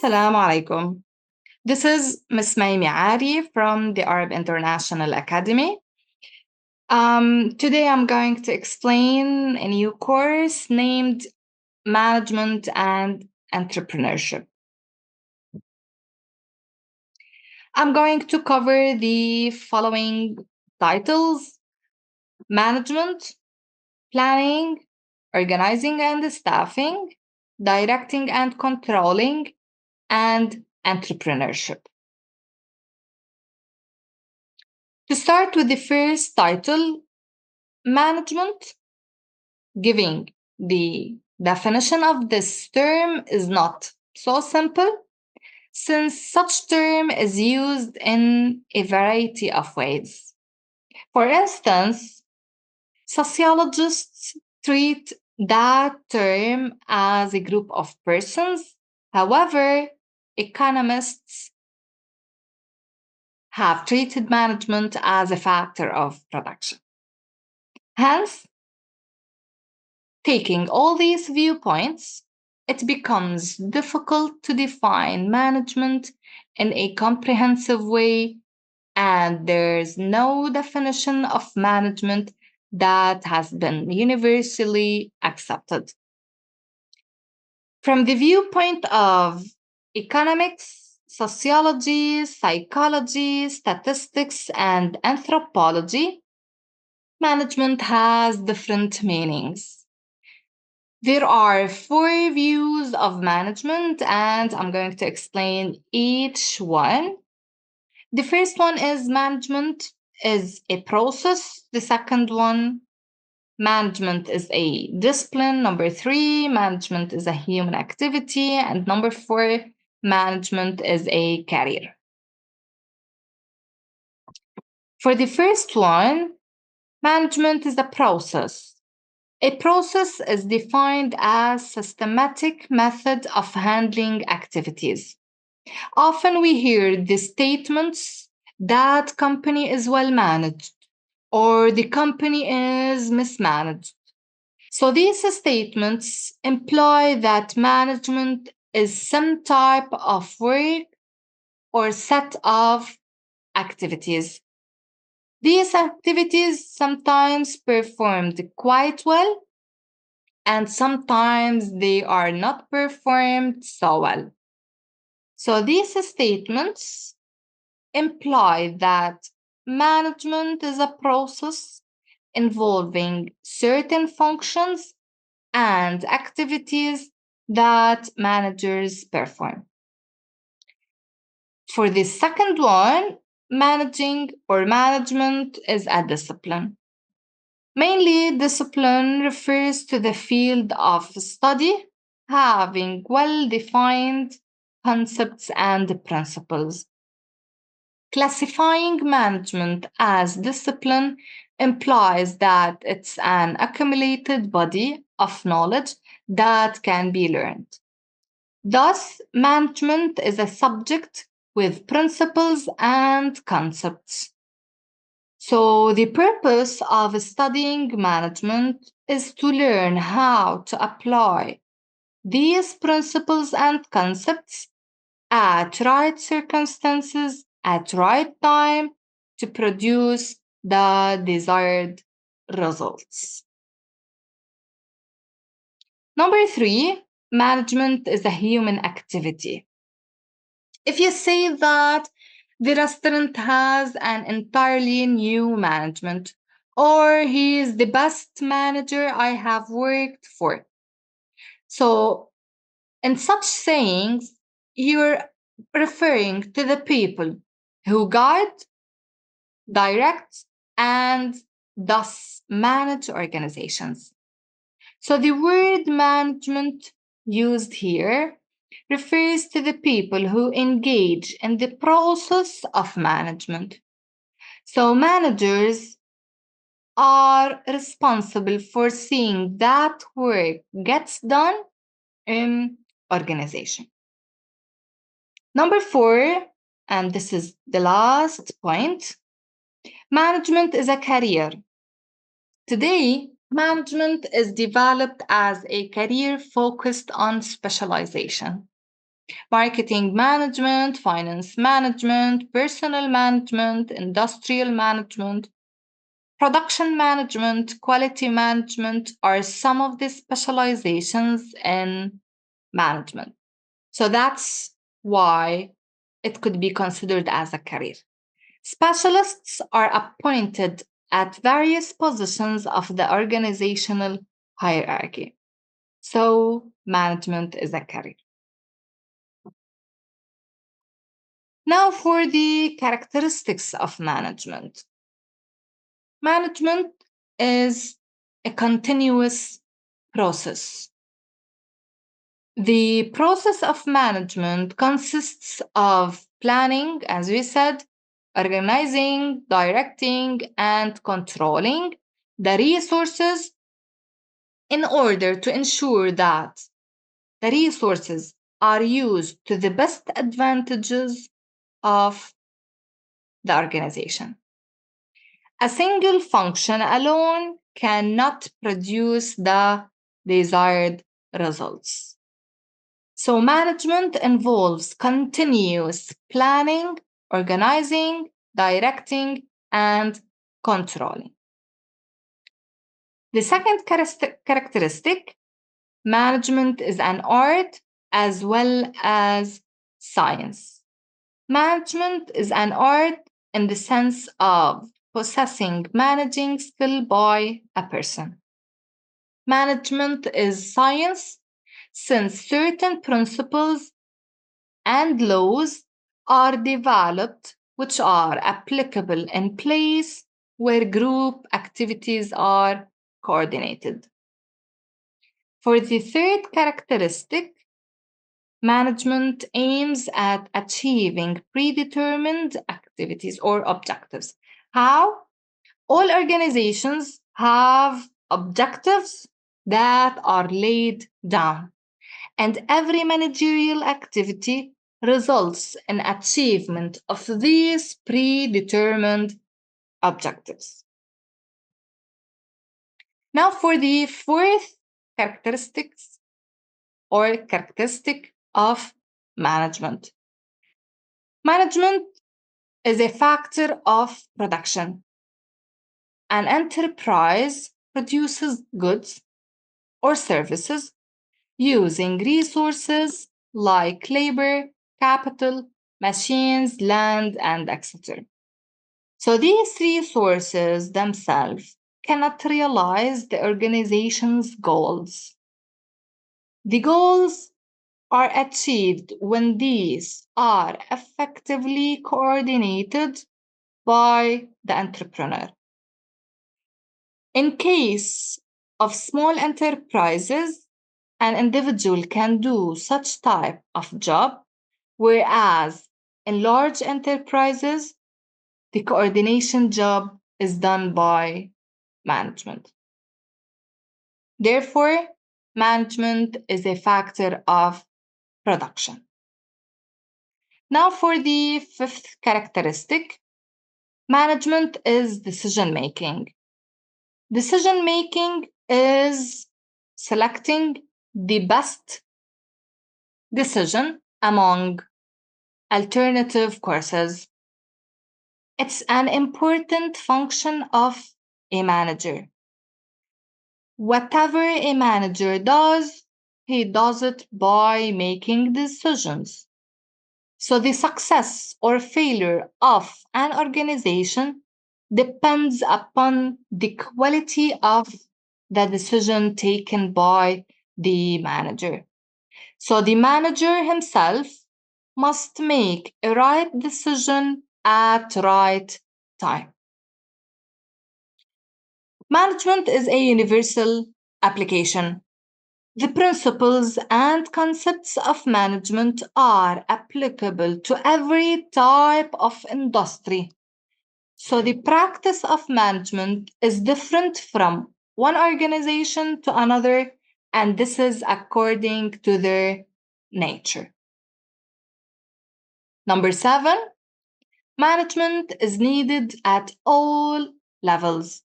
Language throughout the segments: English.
Assalamu alaikum. This is Miss Maimi from the Arab International Academy. Today I'm going to explain a new course named Management and Entrepreneurship. I'm going to cover the following titles: Management, Planning, Organizing and Staffing, Directing and Controlling, and Entrepreneurship. To start with the first title, management, giving the definition of this term is not so simple, since such term is used in a variety of ways. For instance, sociologists treat that term as a group of persons. However, economists have treated management as a factor of production. Hence, taking all these viewpoints, it becomes difficult to define management in a comprehensive way, and there's no definition of management that has been universally accepted. From the viewpoint of economics, sociology, psychology, statistics, and anthropology, management has different meanings. There are 4 views of management, and I'm going to explain each one. The first one is management is a process. The second one, management is a discipline. Number 3, management is a human activity. And number 4, management is a career. For the first one, management is a process. A process is defined as systematic method of handling activities. Often we hear the statements that company is well managed or the company is mismanaged. So these statements imply that management is some type of work or set of activities. These activities sometimes performed quite well, and sometimes they are not performed so well. So these statements imply that management is a process involving certain functions and activities that managers perform. For the second one, managing or management is a discipline. Mainly, discipline refers to the field of study having well-defined concepts and principles. Classifying management as discipline implies that it's an accumulated body of knowledge that can be learned. Thus, management is a subject with principles and concepts. So, the purpose of studying management is to learn how to apply these principles and concepts at right circumstances, at right time, to produce the desired results. Number 3, management is a human activity. If you say that the restaurant has an entirely new management, or he is the best manager I have worked for. So, in such sayings, you're referring to the people who guide, direct, and thus manage organizations. So, the word management used here refers to the people who engage in the process of management. So, managers are responsible for seeing that work gets done in organization. Number 4, and this is the last point, management is a career. Today, management is developed as a career focused on specialization. marketing management, finance management, personal management, industrial management, production management, quality management are some of the specializations in management. So that's why it could be considered as a career. Specialists are appointed at various positions of the organizational hierarchy. So management is a career. Now for the characteristics of management. Management is a continuous process. The process of management consists of planning, as we said, organizing, directing, and controlling the resources in order to ensure that the resources are used to the best advantages of the organization. A single function alone cannot produce the desired results. So management involves continuous planning, organizing, directing, and controlling. The second characteristic, management is an art as well as science. Management is an art in the sense of possessing managing skill by a person. Management is science since certain principles and laws are developed which are applicable in place where group activities are coordinated. For the third characteristic, management aims at achieving predetermined activities or objectives. How? All organizations have objectives that are laid down, and every managerial activity results in achievement of these predetermined objectives. Now for the fourth characteristic of management. Management is a factor of production. An enterprise produces goods or services using resources like labor, capital, machines, land, and etc. So these resources themselves cannot realize the organization's goals. The goals are achieved when these are effectively coordinated by the entrepreneur. In case of small enterprises, an individual can do such type of job, whereas in large enterprises, the coordination job is done by management. Therefore, management is a factor of production. Now for the fifth characteristic, management is decision making. Decision making is selecting the best decision among alternative courses. It's an important function of a manager. Whatever a manager does, he does it by making decisions. So the success or failure of an organization depends upon the quality of the decision taken by the manager. So the manager himself must make a right decision at right time. Management is a universal application. The principles and concepts of management are applicable to every type of industry. So the practice of management is different from one organization to another, and this is according to their nature. Number 7, management is needed at all levels.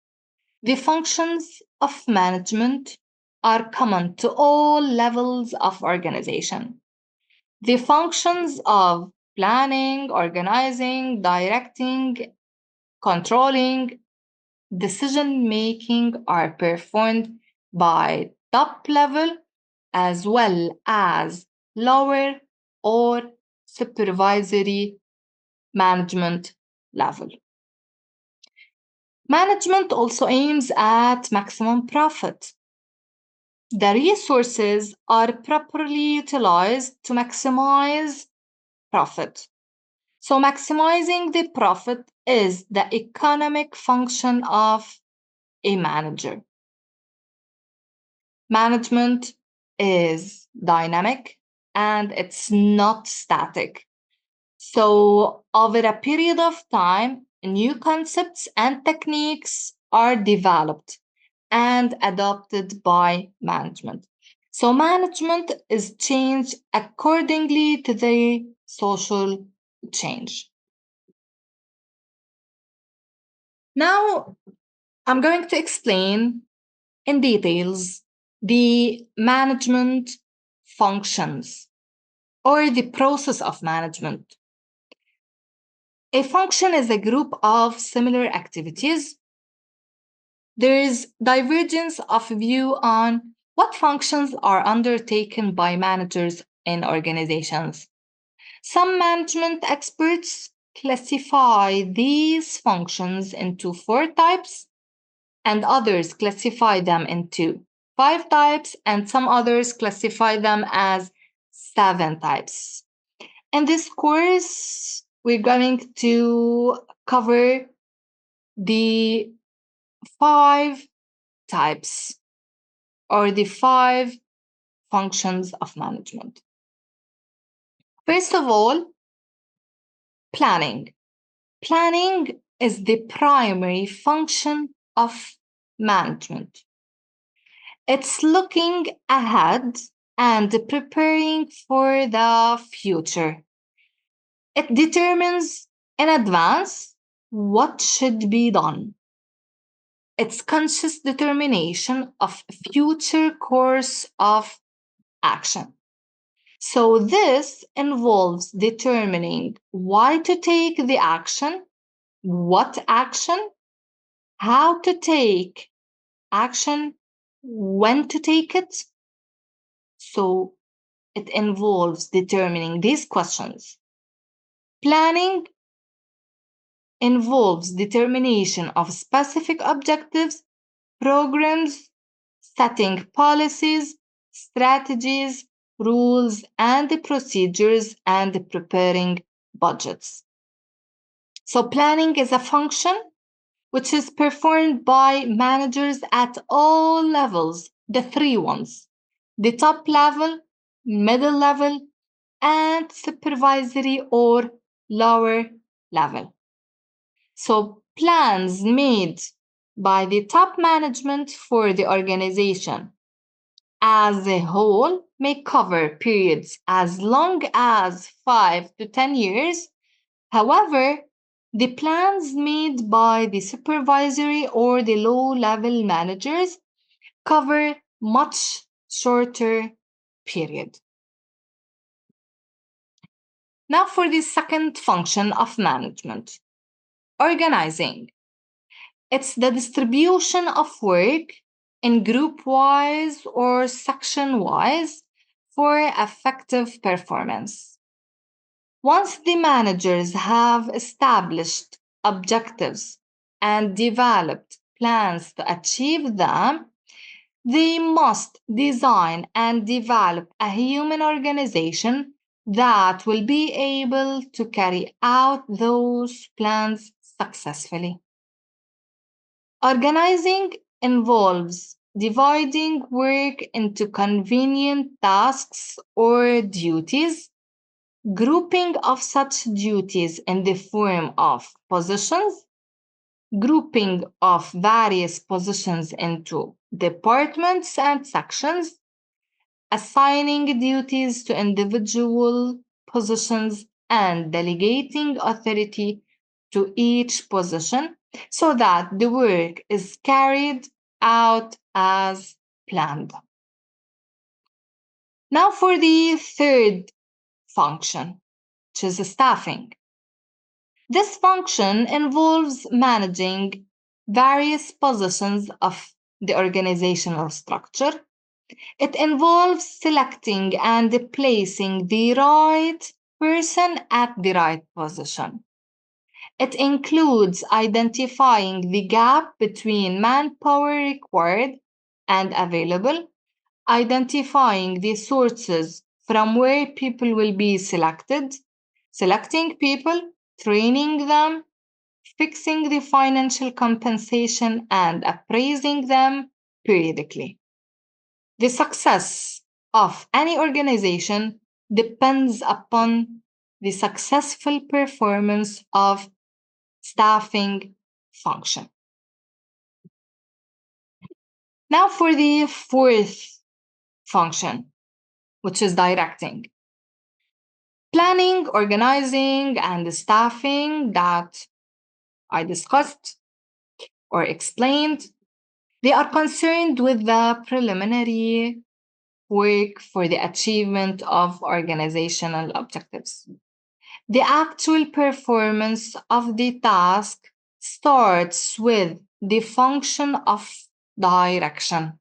The functions of management are common to all levels of organization. The functions of planning, organizing, directing, controlling, decision-making are performed by top level as well as lower or supervisory management level. Management also aims at maximum profit. The resources are properly utilized to maximize profit. So maximizing the profit is the economic function of a manager. Management is dynamic and it's not static. So over a period of time, new concepts and techniques are developed and adopted by management. So management is changed accordingly to the social change. Now, I'm going to explain in details the management functions or the process of management. A function is a group of similar activities. There is divergence of view on what functions are undertaken by managers in organizations. Some management experts classify these functions into 4 types, and others classify them into 5 types, and some others classify them as 7 types. In this course, we're going to cover the 5 types or the 5 functions of management. First of all, planning. Planning is the primary function of management. It's looking ahead and preparing for the future. It determines in advance what should be done. It's conscious determination of future course of action. So this involves determining why to take the action, what action, how to take action, when to take it. So it involves determining these questions. Planning involves determination of specific objectives, programs, setting policies, strategies, rules, and procedures, and preparing budgets. So planning is a function which is performed by managers at all levels, the 3 ones, the top level, middle level, and supervisory or lower level. So plans made by the top management for the organization as a whole may cover periods as long as 5 to 10 years. However, the plans made by the supervisory or the low-level managers cover much shorter period. Now for the second function of management, organizing. It's the distribution of work in group-wise or section-wise for effective performance. Once the managers have established objectives and developed plans to achieve them, they must design and develop a human organization that will be able to carry out those plans successfully. Organizing involves dividing work into convenient tasks or duties, grouping of such duties in the form of positions, grouping of various positions into departments and sections, assigning duties to individual positions, and delegating authority to each position so that the work is carried out as planned. Now for the third function, which is staffing. This function involves managing various positions of the organizational structure. It involves selecting and placing the right person at the right position. It includes identifying the gap between manpower required and available, identifying the sources from where people will be selected, selecting people, training them, fixing the financial compensation, and appraising them periodically. The success of any organization depends upon the successful performance of staffing function. Now for the fourth function, which is directing. Planning, organizing, and staffing that I discussed or explained, they are concerned with the preliminary work for the achievement of organizational objectives. The actual performance of the task starts with the function of direction.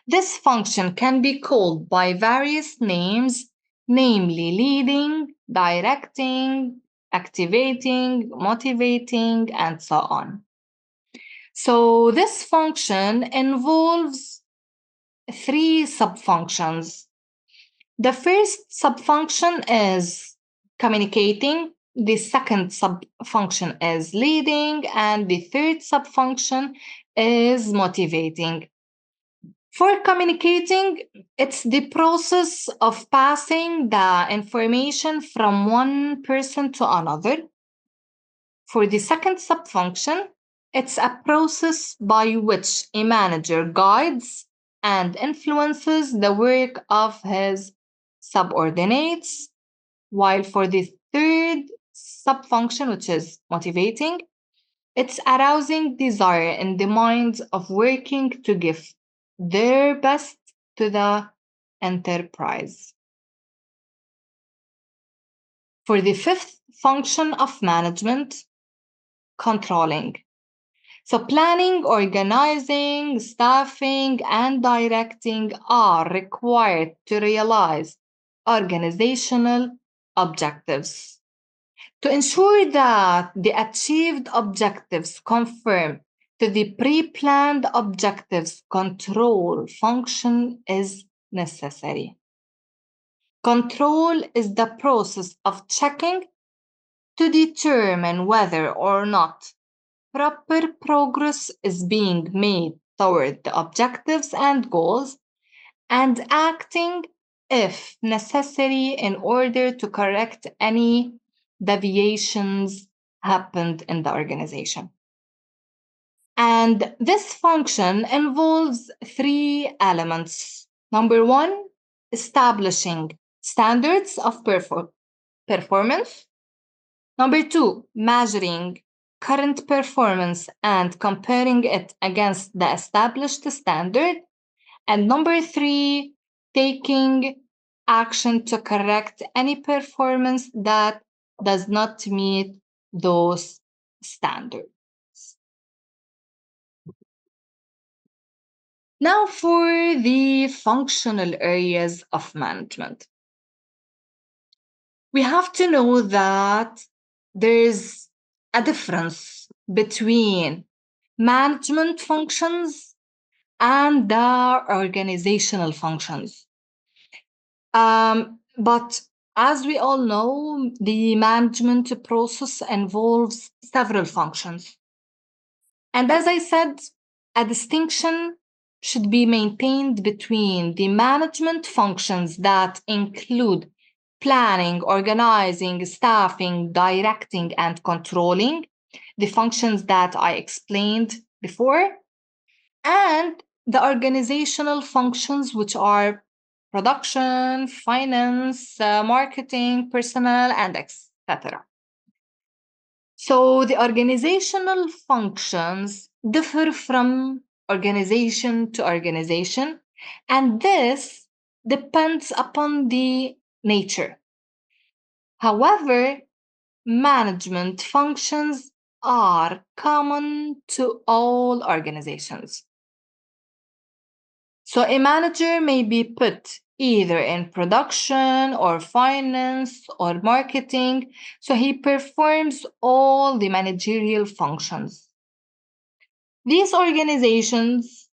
This function can be called by various names, namely leading, directing, activating, motivating, and so on. So this function involves three subfunctions. The first subfunction is communicating, the second subfunction is leading, and the third subfunction is motivating. For communicating, it's the process of passing the information from one person to another. For the second subfunction, it's a process by which a manager guides and influences the work of his subordinates, while for the third subfunction, which is motivating, it's arousing desire in the minds of working to give their best to the enterprise. For the fifth function of management, controlling. So planning, organizing, staffing, and directing are required to realize organizational objectives. To ensure that the achieved objectives conform to the pre-planned objectives, control function is necessary. Control is the process of checking to determine whether or not proper progress is being made toward the objectives and goals, and acting if necessary in order to correct any deviations happened in the organization. And this function involves three elements. Number one, establishing standards of performance. Number two, measuring current performance and comparing it against the established standard. And number three, taking action to correct any performance that does not meet those standards. Now for the functional areas of management. We have to know that there's a difference between management functions and the organizational functions. But as we all know, the management process involves several functions. And as I said, a distinction should be maintained between the management functions that include planning, organizing, staffing, directing, and controlling, the functions that I explained before, and the organizational functions, which are production, finance, marketing, personnel, and etc. So the organizational functions differ from organization to organization, and this depends upon the nature However, management functions are common to all organizations. So a manager may be put either in production or finance or marketing, so he performs all the managerial functions. These organizations'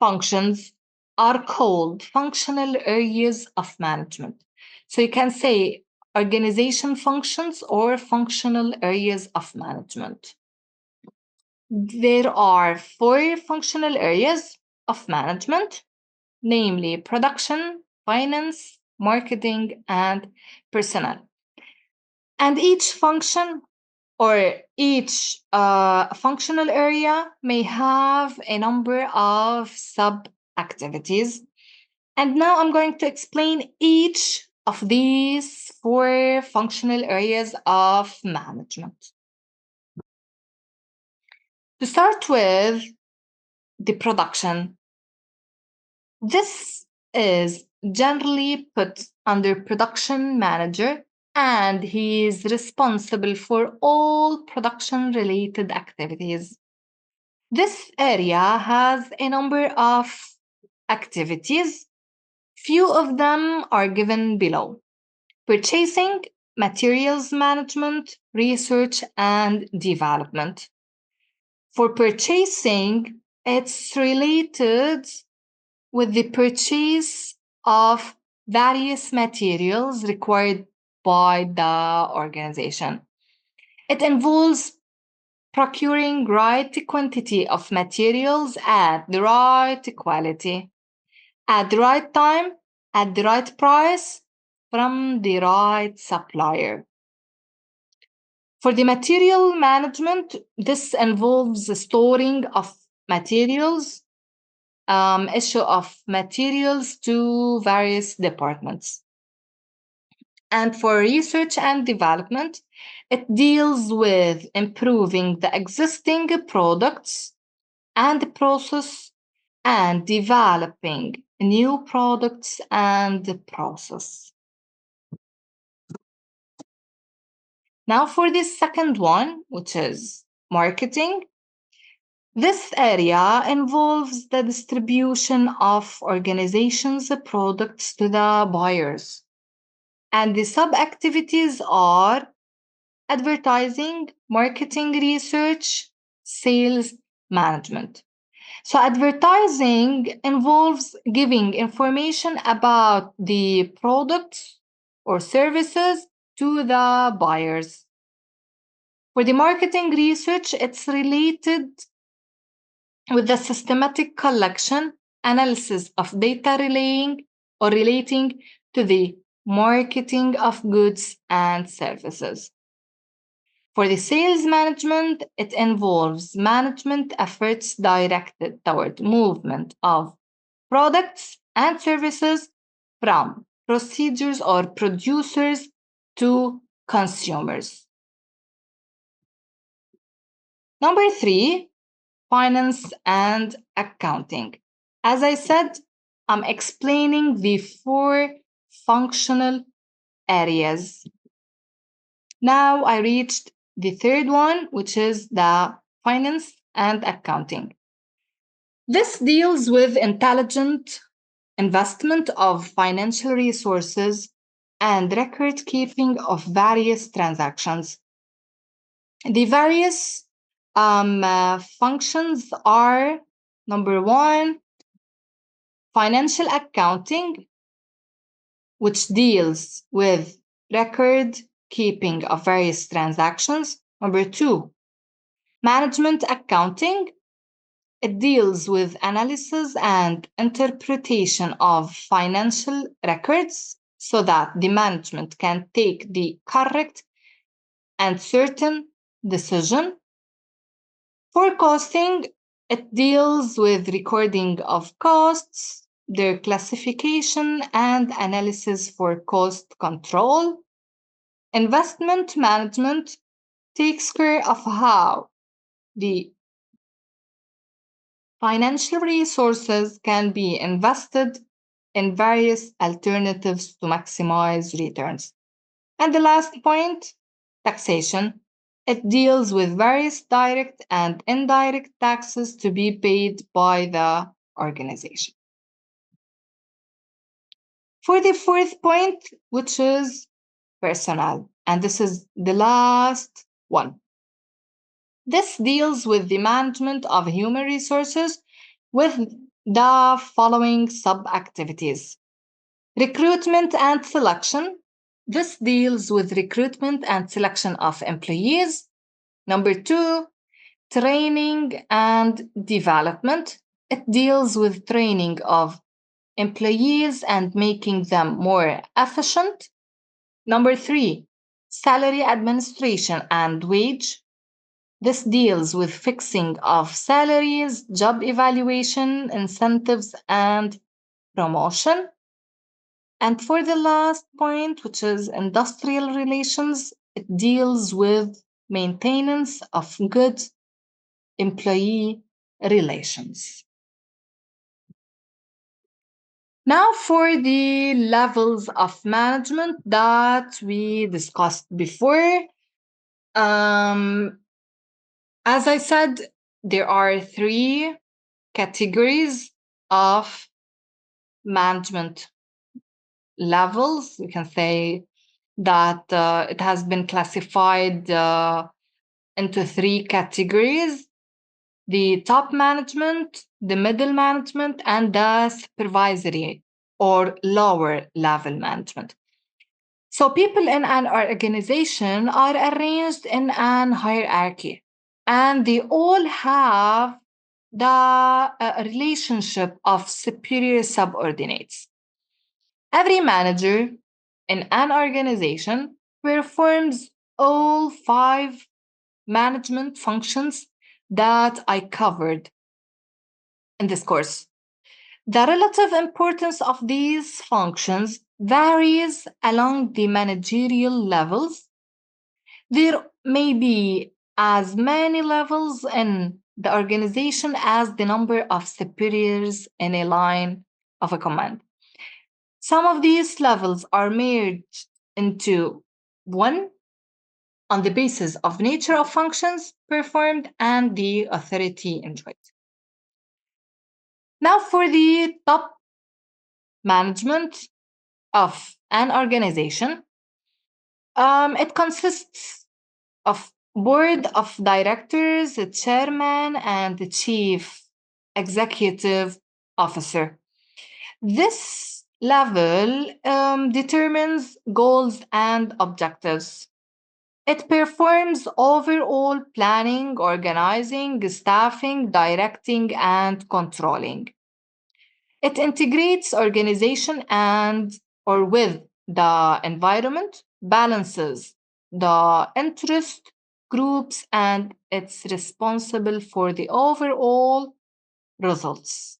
functions are called functional areas of management. So you can say organization functions or functional areas of management. There are 4 functional areas of management, namely production, finance, marketing, and personnel. And each function or each functional area may have a number of sub-activities. And now I'm going to explain each of these 4 functional areas of management. To start with the production, this is generally put under production manager, and he is responsible for all production related activities. This area has a number of activities. Few of them are given below: purchasing, materials management, research, and development. For purchasing, it's related with the purchase of various materials required by the organization. It involves procuring right quantity of materials at the right quality, at the right time, at the right price, from the right supplier. For the material management, this involves the storing of materials, issue of materials to various departments. And for research and development, it deals with improving the existing products and process and developing new products and process. Now for the second one, which is marketing. This area involves the distribution of organizations' products to the buyers. And the sub-activities are advertising, marketing research, sales management. So advertising involves giving information about the products or services to the buyers. For the marketing research, it's related with the systematic collection, analysis of data relating to the marketing of goods and services. For the sales management, it involves management efforts directed toward movement of products and services from procedures or producers to consumers. Number 3, finance and accounting. As I said, I'm explaining the 4 functional areas. Now I reached the third one, which is the finance and accounting. This deals with intelligent investment of financial resources and record keeping of various transactions. The various functions are: number 1, financial accounting, which deals with record keeping of various transactions. Number 2, management accounting. It deals with analysis and interpretation of financial records so that the management can take the correct and certain decision. Forecasting, it deals with recording of costs, their classification, and analysis for cost control. Investment management takes care of how the financial resources can be invested in various alternatives to maximize returns. And the last point, taxation. It deals with various direct and indirect taxes to be paid by the organization. For the fourth point, which is personnel, and this is the last one. This deals with the management of human resources with the following sub-activities. Recruitment and selection. This deals with recruitment and selection of employees. Number two, training and development. It deals with training of employees and making them more efficient. Number three, salary administration and wage. This deals with fixing of salaries, job evaluation, incentives, and promotion. And for the last point, which is industrial relations, it deals with maintenance of good employee relations. Now, for the levels of management that we discussed before, as I said, there are three categories of management levels. We can say that it has been classified into three categories: the top management, the middle management, and the supervisory or lower level management. So, people in an organization are arranged in an hierarchy, and they all have the relationship of superior subordinates. Every manager in an organization performs all five management functions that I covered in this course. The relative importance of these functions varies along the managerial levels. There may be as many levels in the organization as the number of superiors in a line of a command. Some of these levels are merged into one on the basis of nature of functions performed and the authority enjoyed. Now, for the top management of an organization, it consists of board of directors, a chairman, and the chief executive officer. This level determines goals and objectives. It performs overall planning, organizing, staffing, directing, and controlling. It integrates organization and or with the environment, balances the interest groups, and it's responsible for the overall results.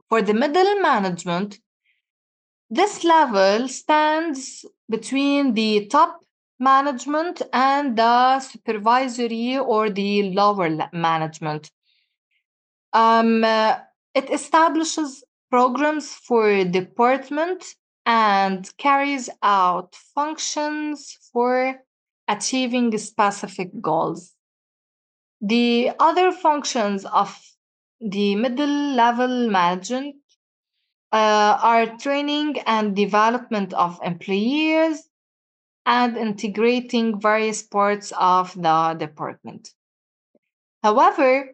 For the middle management, this level stands between the top management and the supervisory or the lower management. It establishes programs for department and carries out functions for achieving specific goals. The other functions of the middle level management are training and development of employees and integrating various parts of the department. However,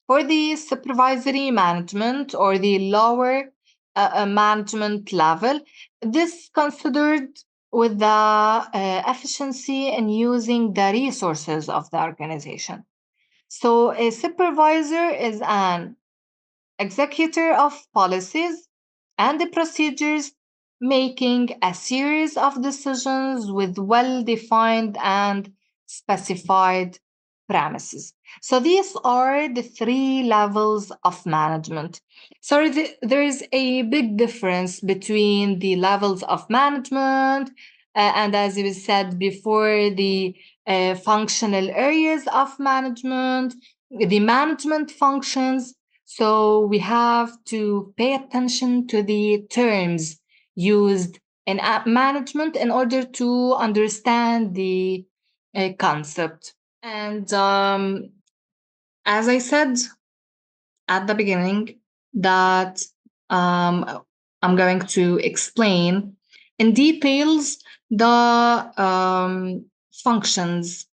for the supervisory management or the lower management level, this considered with the efficiency in using the resources of the organization. So, a supervisor is an executor of policies and the procedures, making a series of decisions with well defined and specified premises. So these are the three levels of management. So there is a big difference between the levels of management and, as you said before, the functional areas of management, the management functions. So we have to pay attention to the terms used in management in order to understand the concept. And as I said at the beginning, that I'm going to explain in details the functions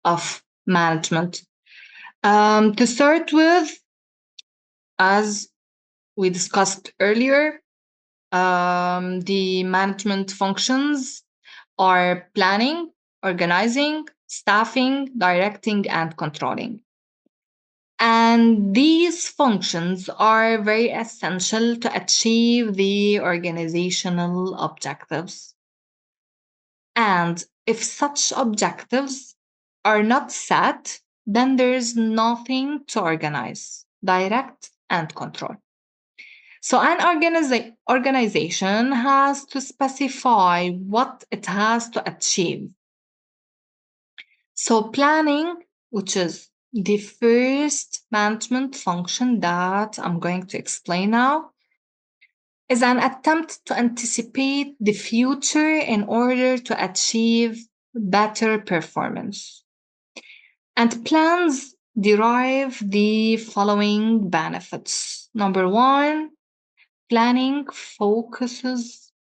of management. To start with, as we discussed earlier, the management functions are planning, organizing, staffing, directing, and controlling. And these functions are very essential to achieve the organizational objectives. And if such objectives are not set, then there's nothing to organize, direct, and control. So an organization has to specify what it has to achieve. So planning, which is the first management function that I'm going to explain now, is an attempt to anticipate the future in order to achieve better performance. And plans derive the following benefits. Number one, planning focuses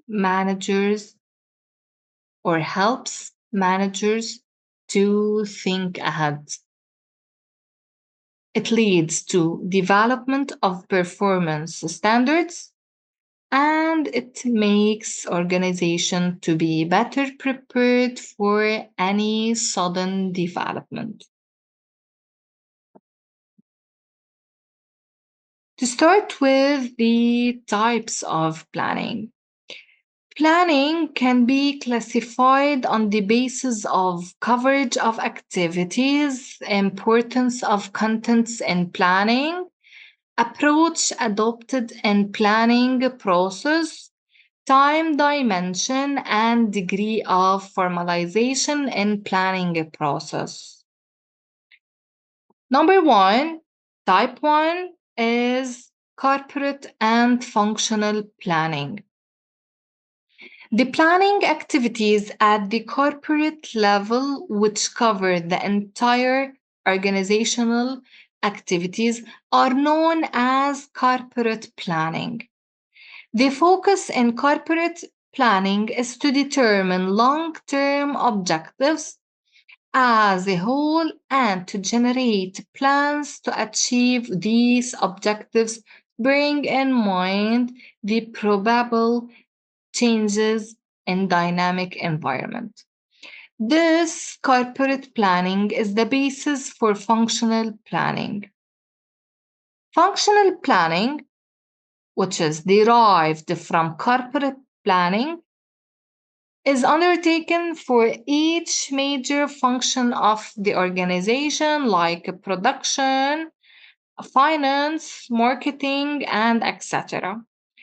managers or helps managers to think ahead. It leads to development of performance standards, and it makes organization to be better prepared for any sudden development. To start with the types of planning. Planning can be classified on the basis of coverage of activities, importance of contents in planning, approach adopted in planning process, time dimension, and degree of formalization in planning process. Number one, type one is corporate and functional planning. The planning activities at the corporate level, which cover the entire organizational activities, are known as corporate planning. The focus in corporate planning is to determine long-term objectives as a whole and to generate plans to achieve these objectives, bearing in mind the probable changes in dynamic environment. This corporate planning is the basis for functional planning. Functional planning, which is derived from corporate planning, is undertaken for each major function of the organization, like production, finance, marketing, and etc.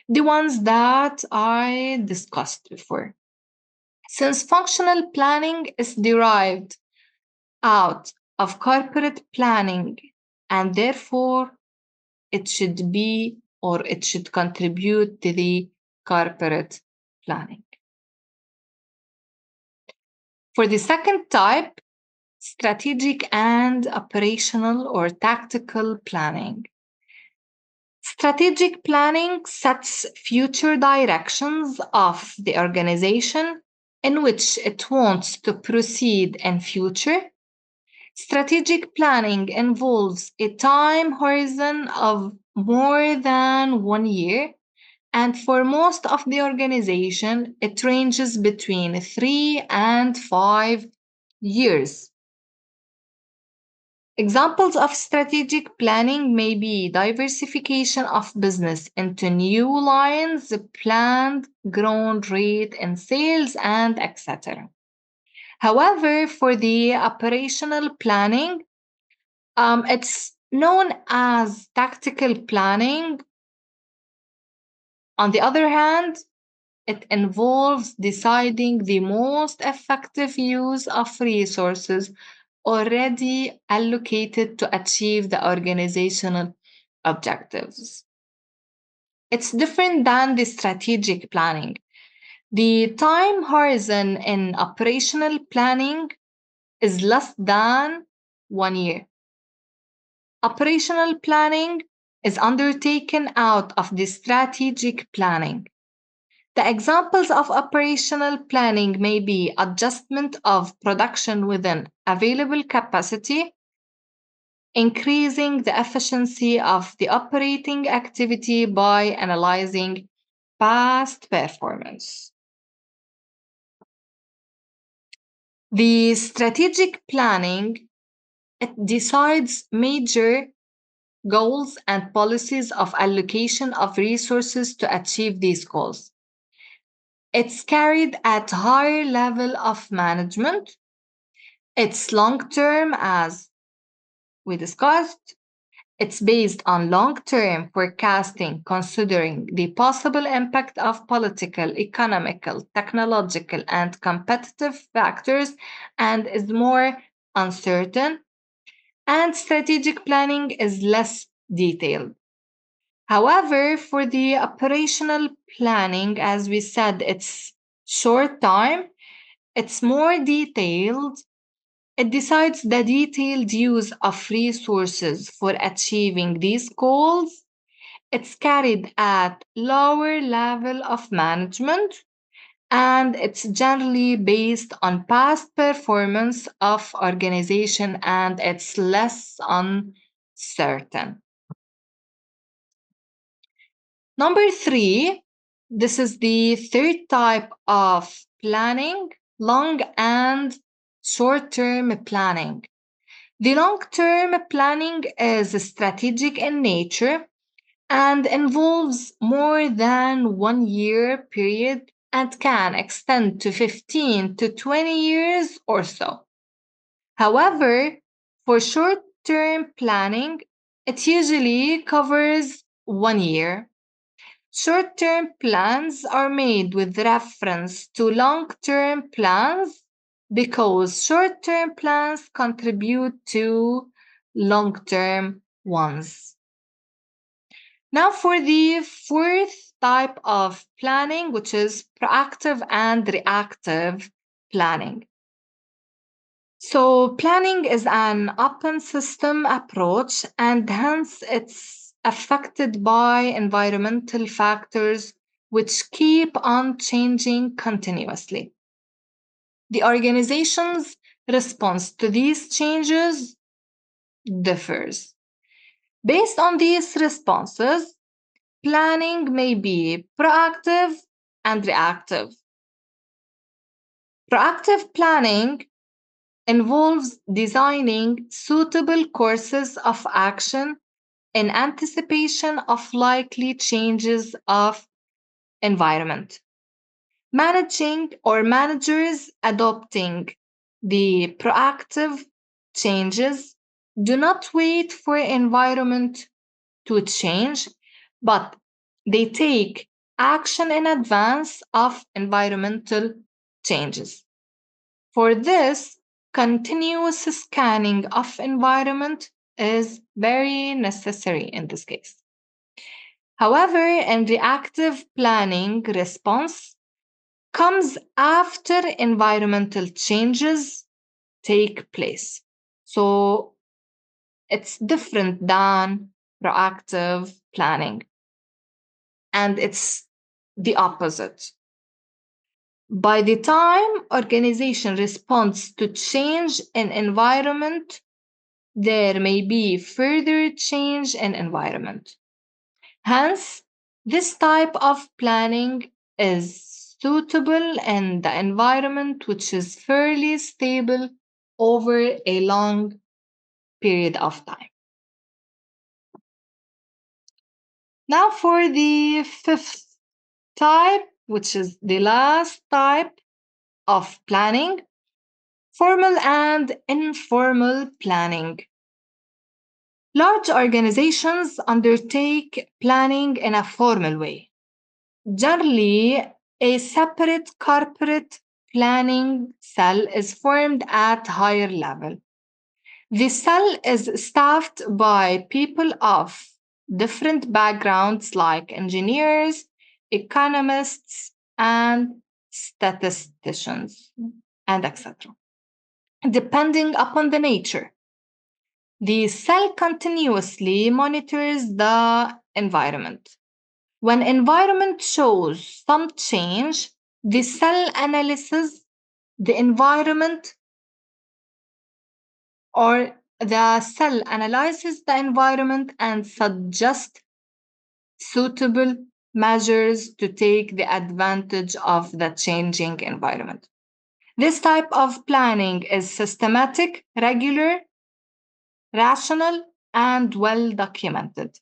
The ones that I discussed before. Since functional planning is derived out of corporate planning and therefore it should be or it should contribute to the corporate planning. For the second type, strategic and operational or tactical planning. Strategic planning sets future directions of the organization in which it wants to proceed in future. Strategic planning involves a time horizon of more than 1 year, and for most of the organization, it ranges between 3 and 5 years. Examples of strategic planning may be diversification of business into new lines, planned growth rate in sales, and etc. However, for the operational planning, it's known as tactical planning. On the other hand, it involves deciding the most effective use of resources already allocated to achieve the organizational objectives. It's different than the strategic planning. The time horizon in operational planning is less than 1 year. Operational planning is undertaken out of the strategic planning. The examples of operational planning may be adjustment of production within available capacity, increasing the efficiency of the operating activity by analyzing past performance. The strategic planning, it decides major goals and policies of allocation of resources to achieve these goals. It's carried at higher level of management. It's long-term, as we discussed. It's based on long-term forecasting, considering the possible impact of political, economical, technological, and competitive factors, and is more uncertain. And strategic planning is less detailed. However, for the operational planning, as we said, it's short time, it's more detailed. It decides the detailed use of resources for achieving these goals. It's carried at lower level of management, and it's generally based on past performance of organization, and it's less uncertain. Number 3, this is the third type of planning, long and short-term planning. The long-term planning is strategic in nature and involves more than 1 year period and can extend to 15 to 20 years or so. However, for short-term planning, it usually covers 1 year. Short-term plans are made with reference to long-term plans because short-term plans contribute to long-term ones. Now for the fourth type of planning, which is proactive and reactive planning. So planning is an open system approach, and hence it's affected by environmental factors which keep on changing continuously. The organization's response to these changes differs. Based on these responses, planning may be proactive and reactive. Proactive planning involves designing suitable courses of action in anticipation of likely changes of environment. Managers adopting the proactive changes do not wait for environment to change, but they take action in advance of environmental changes. For this, continuous scanning of environment is very necessary in this case. However, in reactive planning, response comes after environmental changes take place. So it's different than proactive planning, and it's the opposite. By the time organization responds to change in environment, there may be further change in environment. Hence, this type of planning is suitable in the environment which is fairly stable over a long period of time. Now for the fifth type, which is the last type of planning, formal and informal planning. Large organizations undertake planning in a formal way. Generally, a separate corporate planning cell is formed at higher level. The cell is staffed by people of different backgrounds like engineers, economists, and statisticians, and etc. Depending upon the nature, the cell continuously monitors the environment. When environment shows some change, the cell analyzes the environment or the cell analyzes the environment and suggests suitable measures to take the advantage of the changing environment. This type of planning is systematic, regular, rational, and well documented.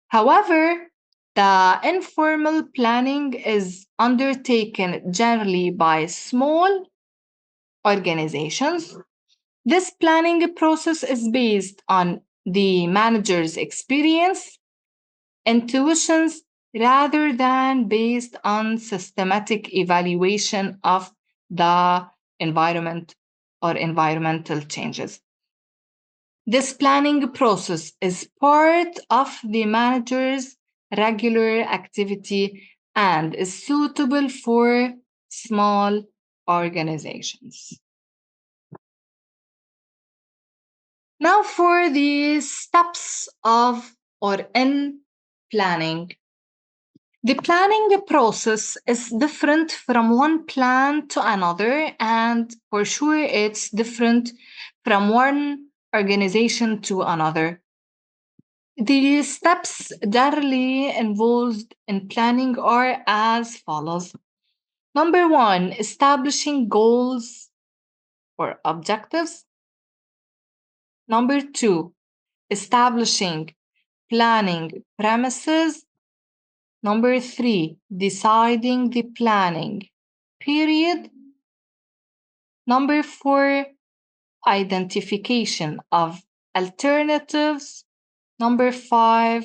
However, the informal planning is undertaken generally by small organizations. This planning process is based on the manager's experience, intuitions, rather than based on systematic evaluation of the environment or environmental changes. This planning process is part of the manager's regular activity and is suitable for small organizations. Now, for the steps of or in planning. The planning process is different from one plan to another, and for sure, it's different from one organization to another. The steps generally involved in planning are as follows. Number one, establishing goals or objectives. Number two, establishing planning premises. Number three, deciding the planning period. Number four, identification of alternatives. Number five,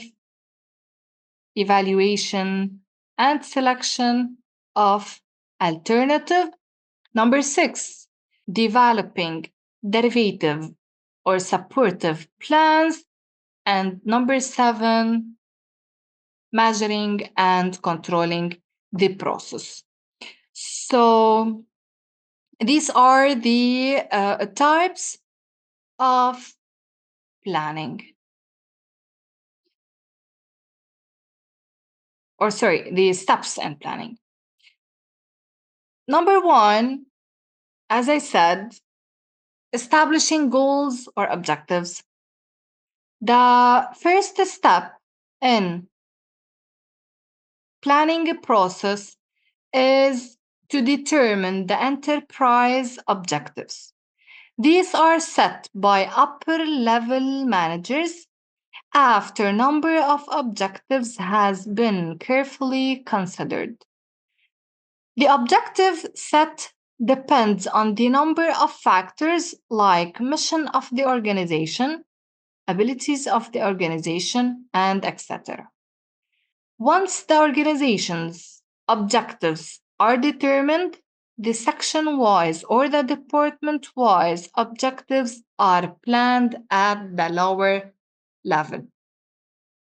evaluation and selection of alternative. Number six, developing derivative or supportive plans. And number seven, measuring and controlling the process. So these are the types of planning. Or sorry, the steps in planning. Number one, as I said, establishing goals or objectives. The first step in planning a process is to determine the enterprise objectives. These are set by upper level managers after a number of objectives has been carefully considered. The objective set depends on the number of factors like mission of the organization, abilities of the organization, and etc. Once the organization's objectives are determined, the section-wise or the department-wise objectives are planned at the lower level.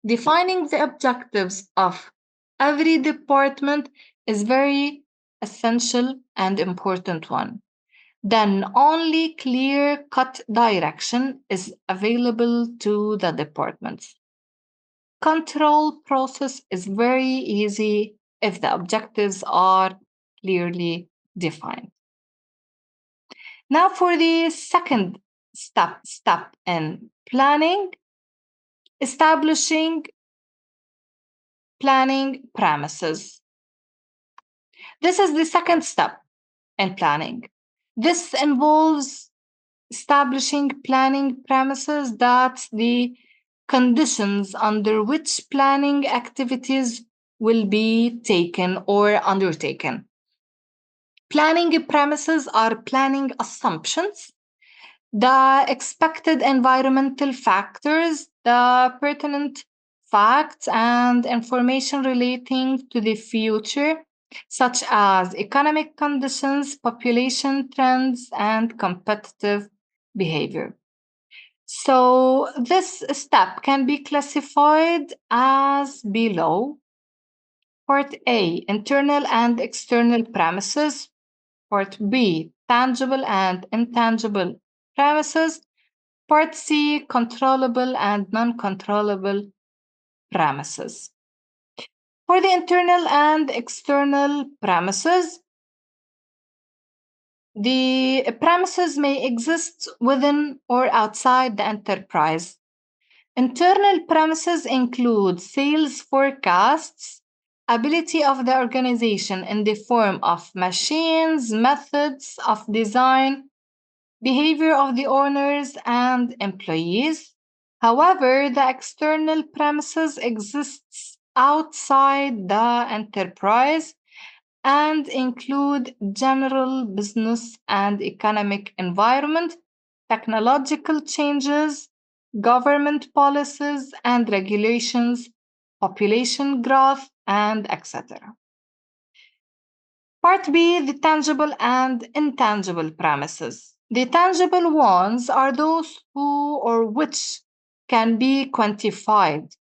Defining the objectives of every department is very essential and important one. Then only clear-cut direction is available to the departments. Control process is very easy if the objectives are clearly defined. Now for the second step in planning, establishing planning premises. This is the second step in planning. This involves establishing planning premises, that's the conditions under which planning activities will be taken or undertaken. Planning premises are planning assumptions, the expected environmental factors, the pertinent facts and information relating to the future, such as economic conditions, population trends, and competitive behavior. So this step can be classified as below. Part A, internal and external premises. Part B, tangible and intangible premises. Part C, controllable and non-controllable premises. For the internal and external premises, the premises may exist within or outside the enterprise. Internal premises include sales forecasts, ability of the organization in the form of machines, methods of design, behavior of the owners and employees. However, the external premises exists outside the enterprise and include general business and economic environment, technological changes, government policies and regulations, population growth, and etc. Part B, the tangible and intangible premises. The tangible ones are those who or which can be quantified.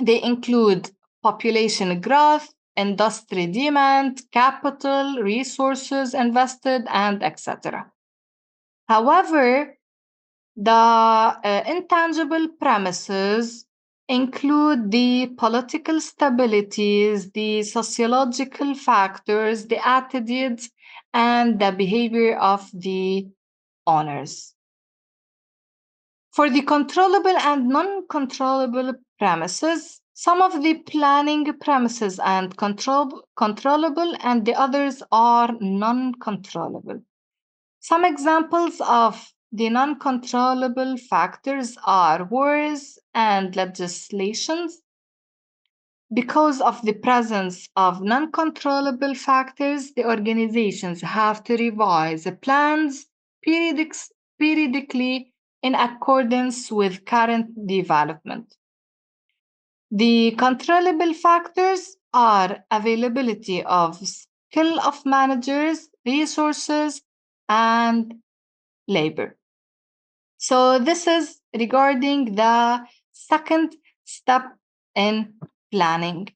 They include population growth, industry demand, capital, resources invested, and etc. However, the intangible premises include the political stabilities, the sociological factors, the attitudes, and the behavior of the owners. For the controllable and non-controllable premises, some of the planning premises are controllable and the others are non-controllable. Some examples of the non-controllable factors are wars and legislations. Because of the presence of non-controllable factors, the organizations have to revise the plans periodically in accordance with current development. The controllable factors are availability of skill of managers, resources, and labor. So this is regarding the second step in planning.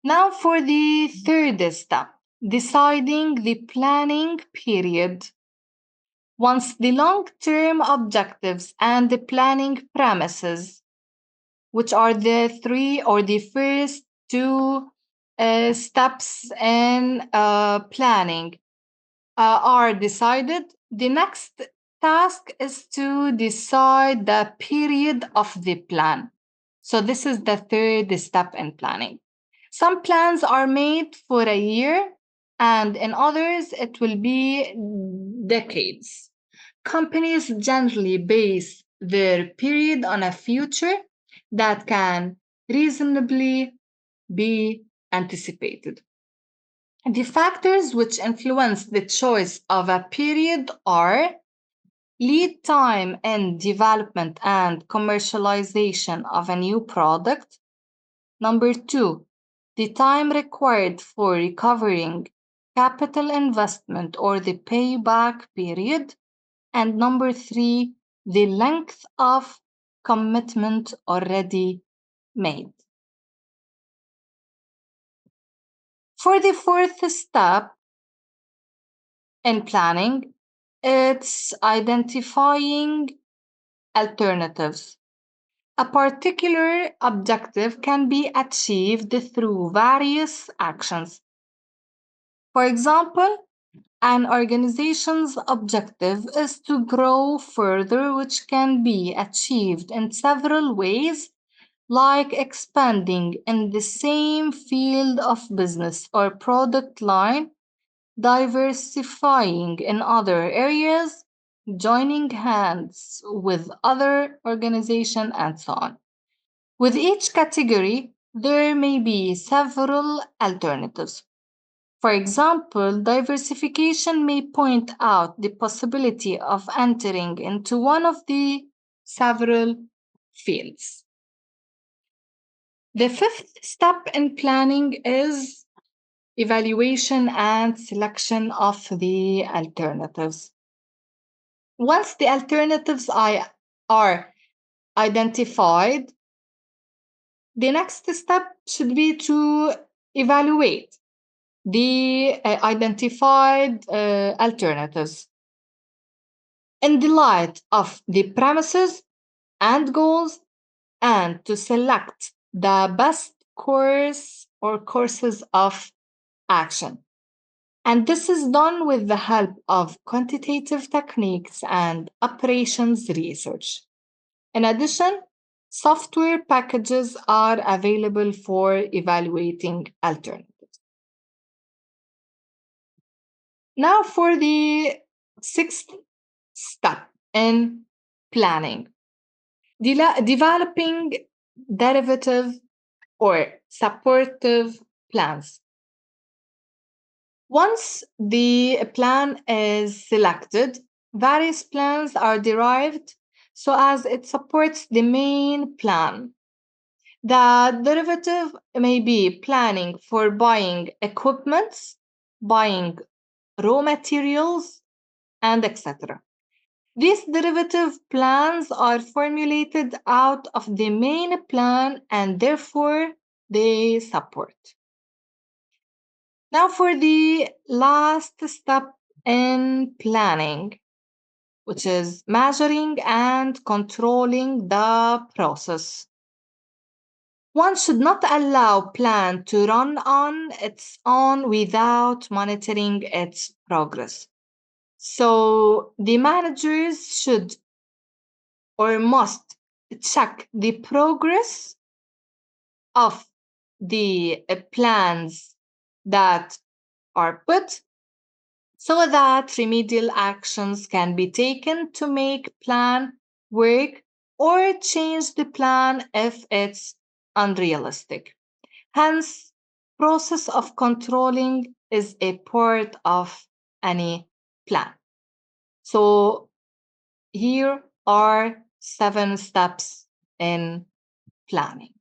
Now for the third step, deciding the planning period. Once the long-term objectives and the planning premises, which are the three or the first two steps in planning, are decided, the next task is to decide the period of the plan. So this is the third step in planning. Some plans are made for a year, and in others, it will be decades. Companies generally base their period on a future that can reasonably be anticipated. The factors which influence the choice of a period are lead time in development and commercialization of a new product. Number two, the time required for recovering capital investment or the payback period. And number three, the length of commitment already made. For the fourth step in planning, it's identifying alternatives. A particular objective can be achieved through various actions. For example, an organization's objective is to grow further, which can be achieved in several ways, like expanding in the same field of business or product line, diversifying in other areas, joining hands with other organizations, and so on. With each category, there may be several alternatives. For example, diversification may point out the possibility of entering into one of the several fields. The fifth step in planning is evaluation and selection of the alternatives. Once the alternatives are identified, the next step should be to evaluate the identified alternatives in the light of the premises and goals, and to select the best course or courses of action. And this is done with the help of quantitative techniques and operations research. In addition, software packages are available for evaluating alternatives. Now, for the sixth step in planning, developing derivative or supportive plans. Once the plan is selected, various plans are derived so as it supports the main plan. The derivative may be planning for buying equipment, buying raw materials, and etc. These derivative plans are formulated out of the main plan and therefore they support. Now, for the last step in planning, which is measuring and controlling the process. One should not allow plan to run on its own without monitoring its progress. So the managers should or must check the progress of the plans that are put so that remedial actions can be taken to make plan work or change the plan if it's unrealistic. Hence, process of controlling is a part of any plan. So here are 7 steps in planning.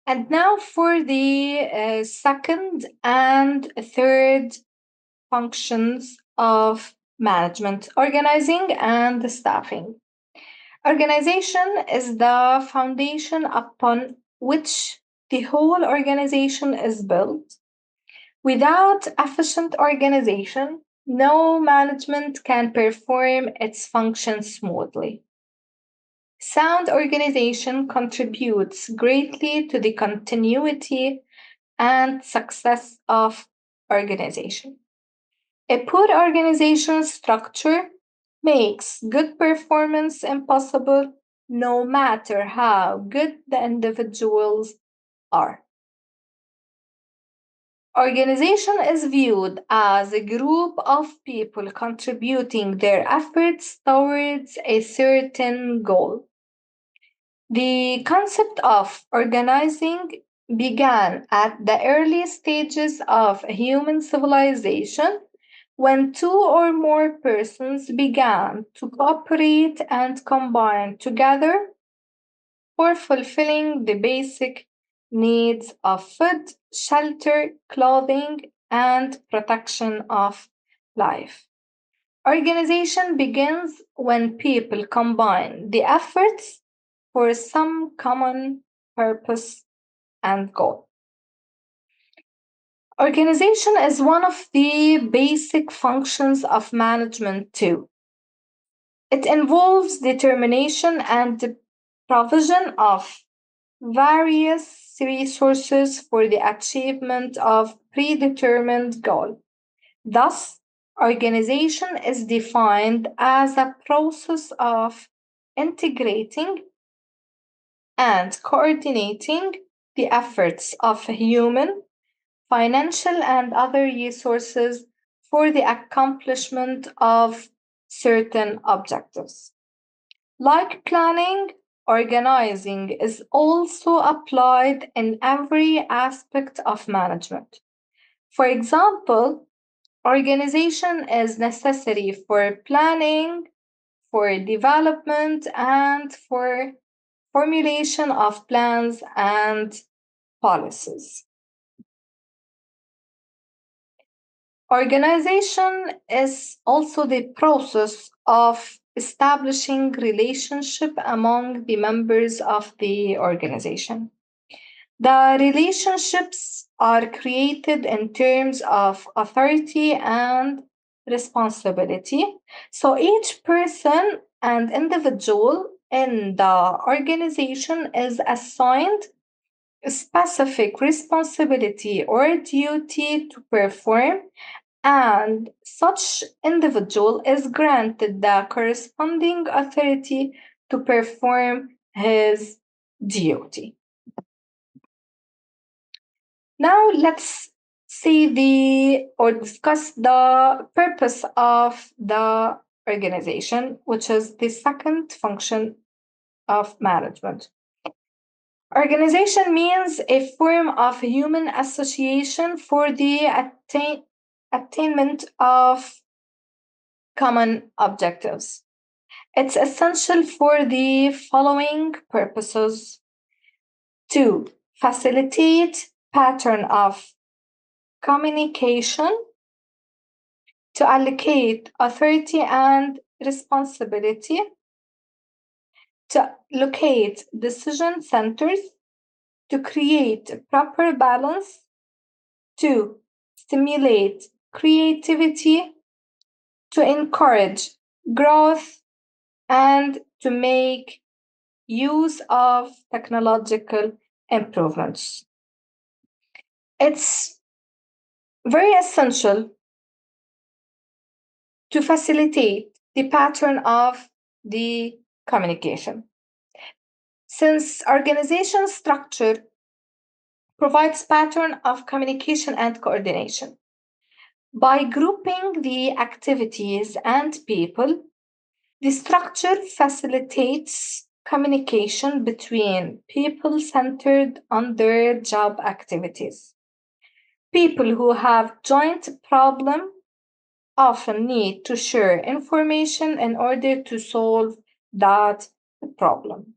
And now for the second and third functions of management, organizing and staffing. Organization is the foundation upon which the whole organization is built. Without efficient organization, no management can perform its function smoothly. Sound organization contributes greatly to the continuity and success of organization. A poor organization structure makes good performance impossible no matter how good the individuals are. Organization is viewed as a group of people contributing their efforts towards a certain goal. The concept of organizing began at the early stages of human civilization when 2 or more persons began to cooperate and combine together for fulfilling the basic needs of food, shelter, clothing, and protection of life. Organization begins when people combine the efforts for some common purpose and goal. Organization is one of the basic functions of management too. It involves determination and the provision of various resources for the achievement of predetermined goal. Thus, organization is defined as a process of integrating and coordinating the efforts of human, financial, and other resources for the accomplishment of certain objectives. Like planning, organizing is also applied in every aspect of management. For example, organization is necessary for planning, for development, and for formulation of plans and policies. Organization is also the process of establishing relationship among the members of the organization. The relationships are created in terms of authority and responsibility. So each person and individual in the organization is assigned a specific responsibility or duty to perform, and such individual is granted the corresponding authority to perform his duty. Now let's see or discuss the purpose of the organization, which is the second function of management. Organization means a form of human association for the attainment of common objectives. It's essential for the following purposes: to facilitate pattern of communication, to allocate authority and responsibility, to locate decision centers, to create proper balance, to stimulate creativity, to encourage growth, and to make use of technological improvements. It's very essential to facilitate the pattern of the communication. Since organization structure provides pattern of communication and coordination, by grouping the activities and people, the structure facilitates communication between people centered on their job activities. People who have joint problem often need to share information in order to solve that problem.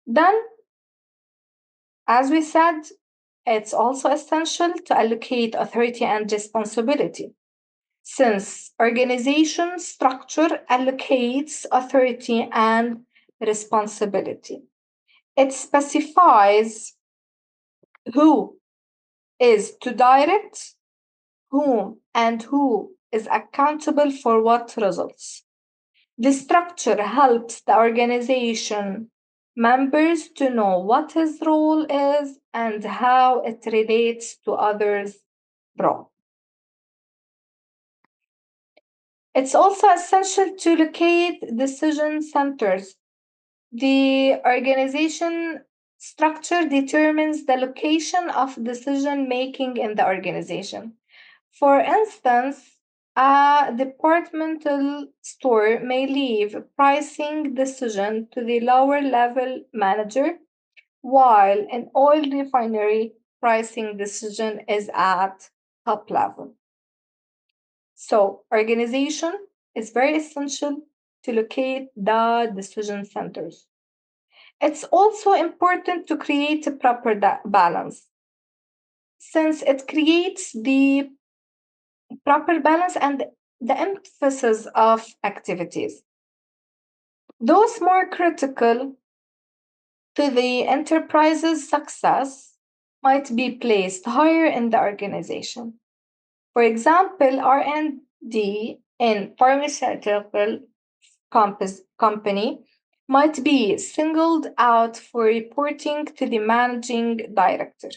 Then, as we said, it's also essential to allocate authority and responsibility. Since organization structure allocates authority and responsibility, it specifies who is to direct whom and who is accountable for what results. The structure helps the organization members to know what his role is and how it relates to others' role. It's also essential to locate decision centers. The organization structure determines the location of decision making in the organization. For instance, a departmental store may leave pricing decision to the lower level manager, while an oil refinery pricing decision is at top level. So, organization is very essential to locate the decision centers. It's also important to create a proper balance, since it creates the proper balance and the emphasis of activities. Those more critical to the enterprise's success might be placed higher in the organization. For example, R&D in pharmaceutical company might be singled out for reporting to the managing director.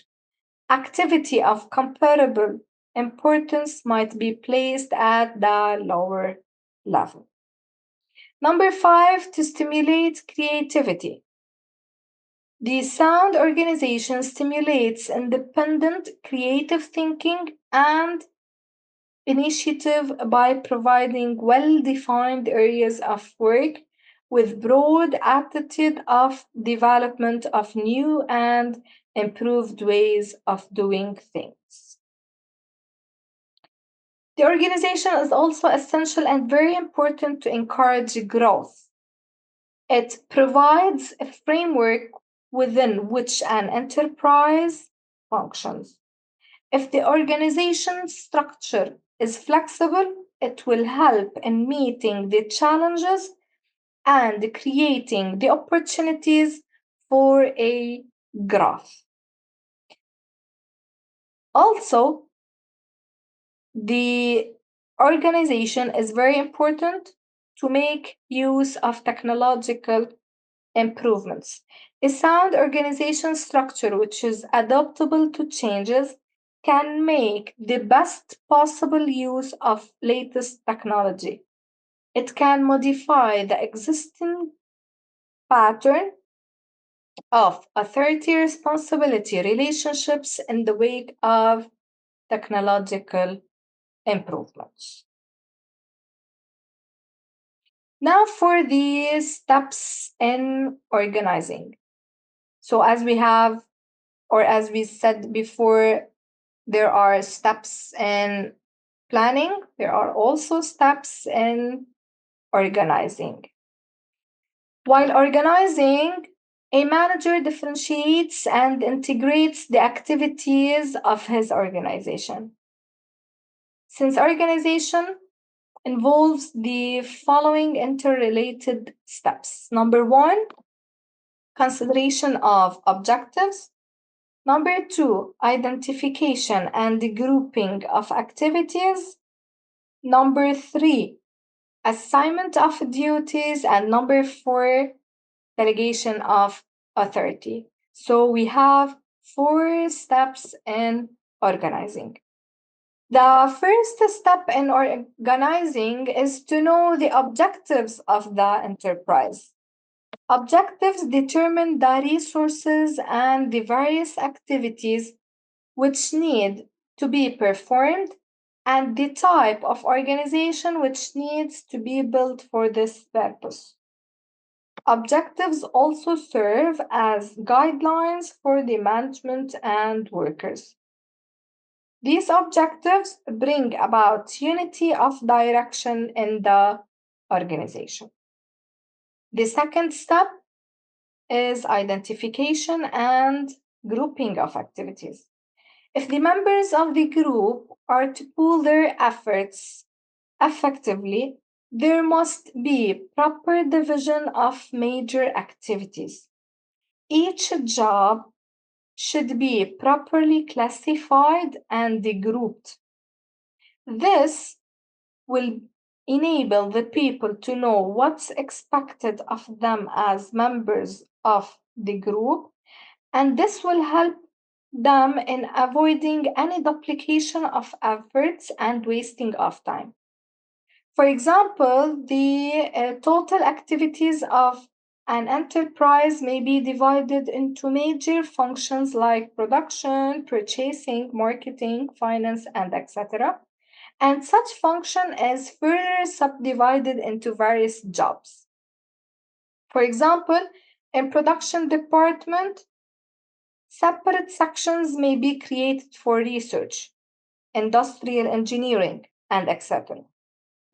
Activity of comparable importance might be placed at the lower level. Number 5, to stimulate creativity. The sound organization stimulates independent creative thinking and initiative by providing well-defined areas of work with broad aptitude of development of new and improved ways of doing things. The organization is also essential and very important to encourage growth. It provides a framework within which an enterprise functions. If the organization structure is flexible, it will help in meeting the challenges and creating the opportunities for a growth. Also, the organization is very important to make use of technological improvements. A sound organization structure which is adaptable to changes can make the best possible use of latest technology. It can modify the existing pattern of authority responsibility relationships in the wake of technological improvements. Now for the steps in organizing. So as we have, or as we said before, there are steps in planning, there are also steps in organizing. While organizing, a manager differentiates and integrates the activities of his organization. Since organization involves the following interrelated steps. Number one, consideration of objectives. Number two, identification and grouping of activities. Number three, assignment of duties. And number four, delegation of authority. So we have 4 steps in organizing. The first step in organizing is to know the objectives of the enterprise. Objectives determine the resources and the various activities which need to be performed and the type of organization which needs to be built for this purpose. Objectives also serve as guidelines for the management and workers. These objectives bring about unity of direction in the organization. The second step is identification and grouping of activities. If the members of the group are to pool their efforts effectively, there must be proper division of major activities. Each job should be properly classified and grouped. This will enable the people to know what's expected of them as members of the group, and this will help them in avoiding any duplication of efforts and wasting of time. For example, the total activities of an enterprise may be divided into major functions like production, purchasing, marketing, finance, and etc. And such function is further subdivided into various jobs. For example, in production department, separate sections may be created for research, industrial engineering, and etc.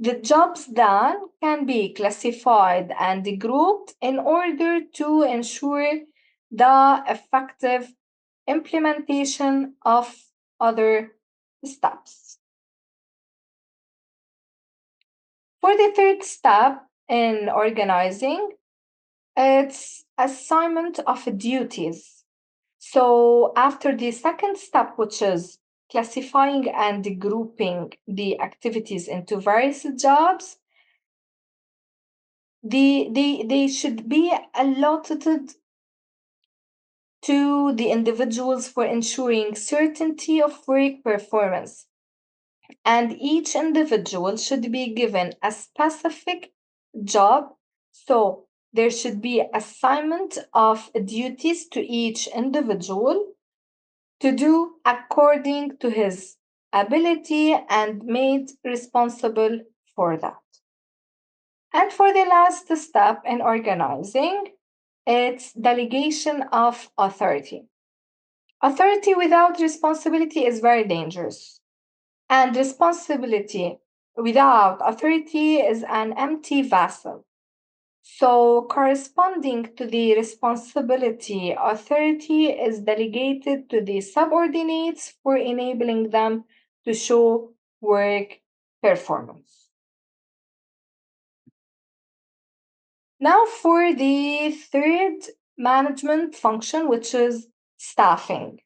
The jobs then can be classified and grouped in order to ensure the effective implementation of other steps. For the third step in organizing, it's assignment of duties. So after the second step, which is classifying and grouping the activities into various jobs, they should be allotted to the individuals for ensuring certainty of work performance. And each individual should be given a specific job. So there should be assignment of duties to each individual to do according to his ability and made responsible for that. And for the last step in organizing, it's delegation of authority. Authority without responsibility is very dangerous. And responsibility without authority is an empty vessel. So, corresponding to the responsibility, authority is delegated to the subordinates for enabling them to show work performance. Now for the third management function, which is staffing.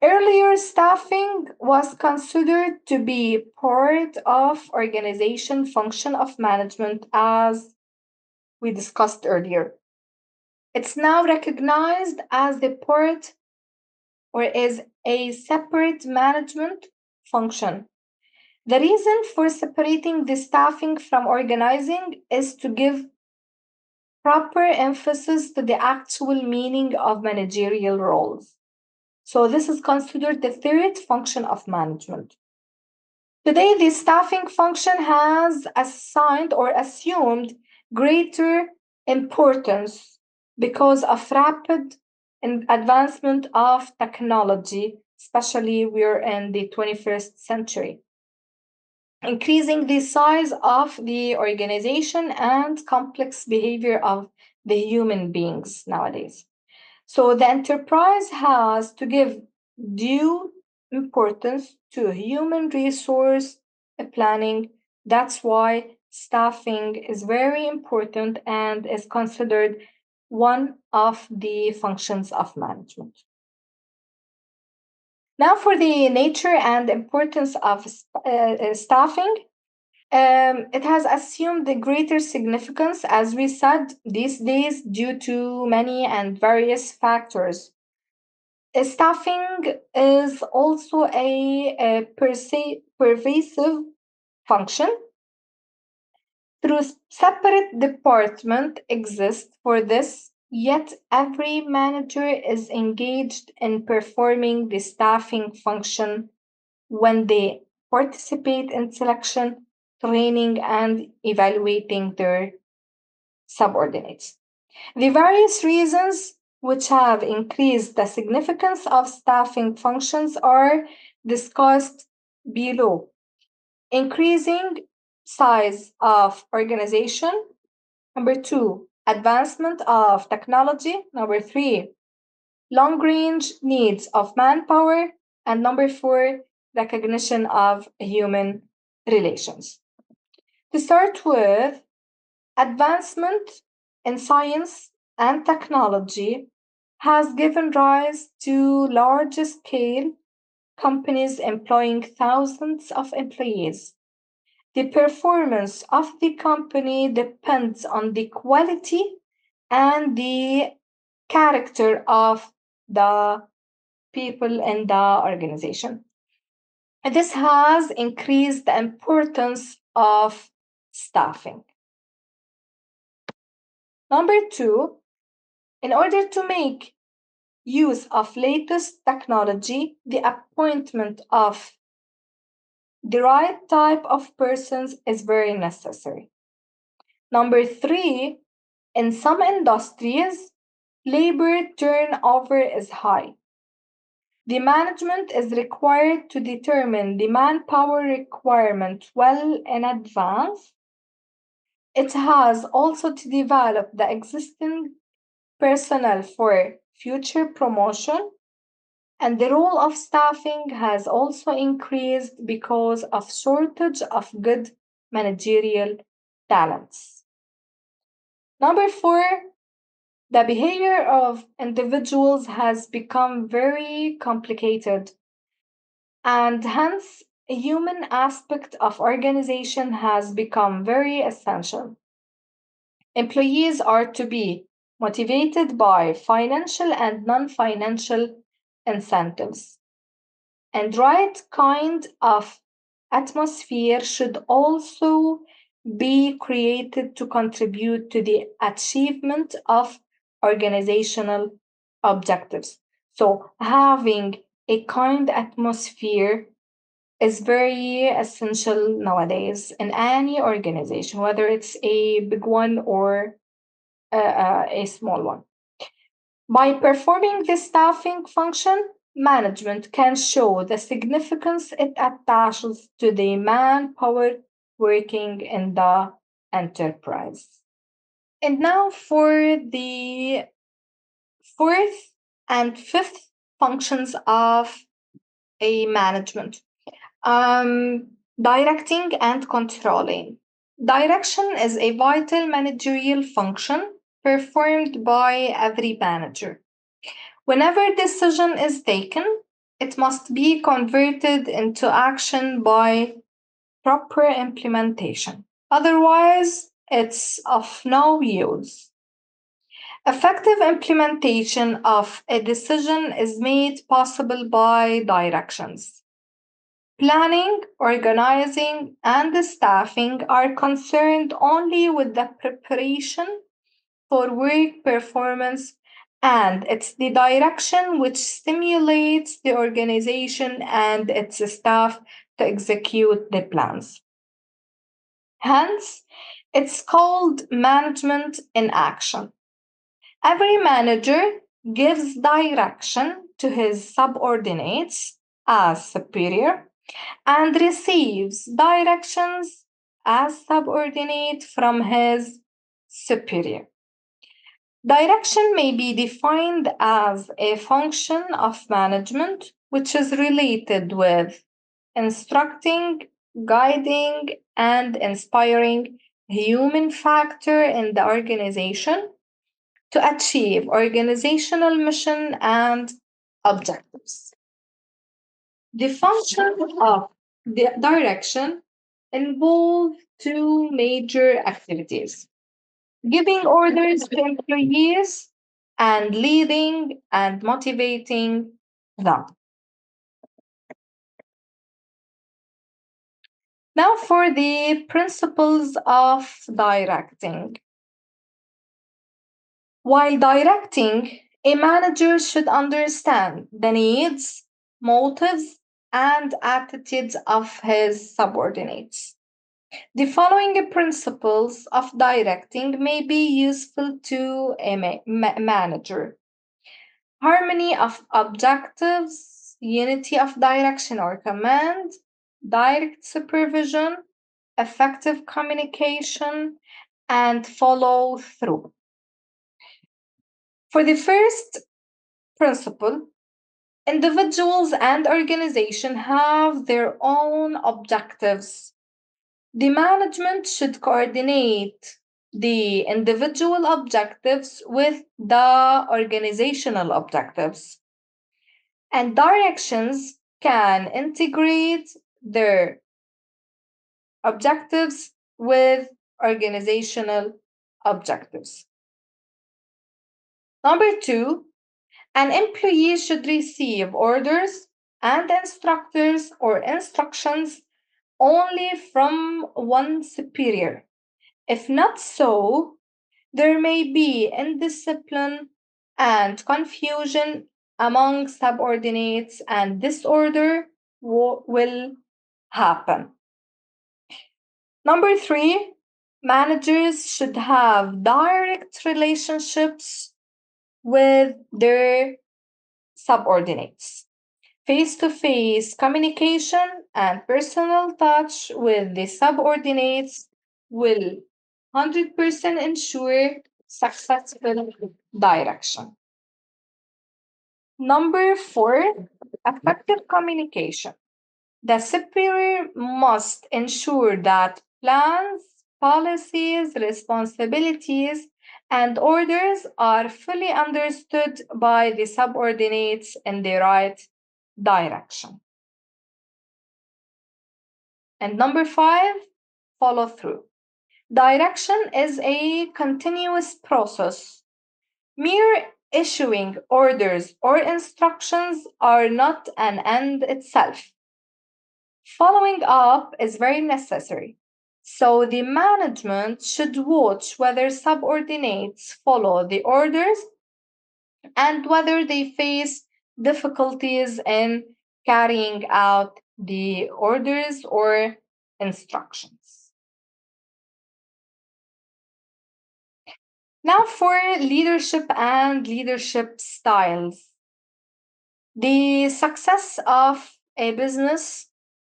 Earlier, staffing was considered to be part of organization function of management, as we discussed earlier. It's now recognized as the part or is a separate management function. The reason for separating the staffing from organizing is to give proper emphasis to the actual meaning of managerial roles. So this is considered the third function of management. Today, the staffing function has assigned or assumed greater importance because of rapid advancement of technology, especially we're in the 21st century, increasing the size of the organization and complex behavior of the human beings nowadays. So the enterprise has to give due importance to human resource planning. That's why staffing is very important and is considered one of the functions of management. Now, for the nature and importance of staffing, it has assumed the greater significance, as we said, these days due to many and various factors. Staffing is also a pervasive function. Through separate department exist for this, yet every manager is engaged in performing the staffing function when they participate in selection, training, and evaluating their subordinates. The various reasons which have increased the significance of staffing functions are discussed below. Increasing size of organization. Number 2, advancement of technology. Number 3, long range needs of manpower. And number 4, recognition of human relations. To start with, advancement in science and technology has given rise to large scale companies employing thousands of employees. The performance of the company depends on the quality and the character of the people in the organization. And this has increased the importance of staffing. Number 2, in order to make use of latest technology, the appointment of the right type of persons is very necessary. Number 3, in some industries, labor turnover is high. The management is required to determine the manpower requirement well in advance. It has also to develop the existing personnel for future promotion, and the role of staffing has also increased because of shortage of good managerial talents. Number 4, the behavior of individuals has become very complicated, and hence a human aspect of organization has become very essential. Employees are to be motivated by financial and non-financial incentives. And right kind of atmosphere should also be created to contribute to the achievement of organizational objectives. So having a kind atmosphere is very essential nowadays in any organization, whether it's a big one or a small one. By performing this staffing function, management can show the significance it attaches to the manpower working in the enterprise. And now for the fourth and fifth functions of a management. Directing and controlling. Direction is a vital managerial function performed by every manager. Whenever decision is taken, it must be converted into action by proper implementation. Otherwise, it's of no use. Effective implementation of a decision is made possible by directions. Planning, organizing, and the staffing are concerned only with the preparation for work performance, and it's the direction which stimulates the organization and its staff to execute the plans. Hence, it's called management in action. Every manager gives direction to his subordinates as superior and receives directions as subordinate from his superior. Direction may be defined as a function of management which is related with instructing, guiding, and inspiring human factor in the organization to achieve organizational mission and objectives. The function of the direction involve two major activities: giving orders to employees and leading and motivating them. Now, for the principles of directing. While directing, a manager should understand the needs, motives, and attitudes of his subordinates. The following principles of directing may be useful to a manager: harmony of objectives, unity of direction or command, direct supervision, effective communication, and follow through. For the first principle, individuals and organizations have their own objectives. The management should coordinate the individual objectives with the organizational objectives, and directions can integrate their objectives with organizational objectives. Number two, an employee should receive orders and instructors or instructions only from one superior. If not so, there may be indiscipline and confusion among subordinates, and disorder will happen. Number three, managers should have direct relationships with their subordinates. Face-to-face communication and personal touch with the subordinates will 100% ensure successful direction. Number four, effective communication. The superior must ensure that plans, policies, responsibilities, and orders are fully understood by the subordinates in the right direction. And number five, follow through. Direction is a continuous process. Mere issuing orders or instructions are not an end itself. Following up is very necessary. So the management should watch whether subordinates follow the orders and whether they face difficulties in carrying out the orders or instructions. Now, for leadership and leadership styles. The success of a business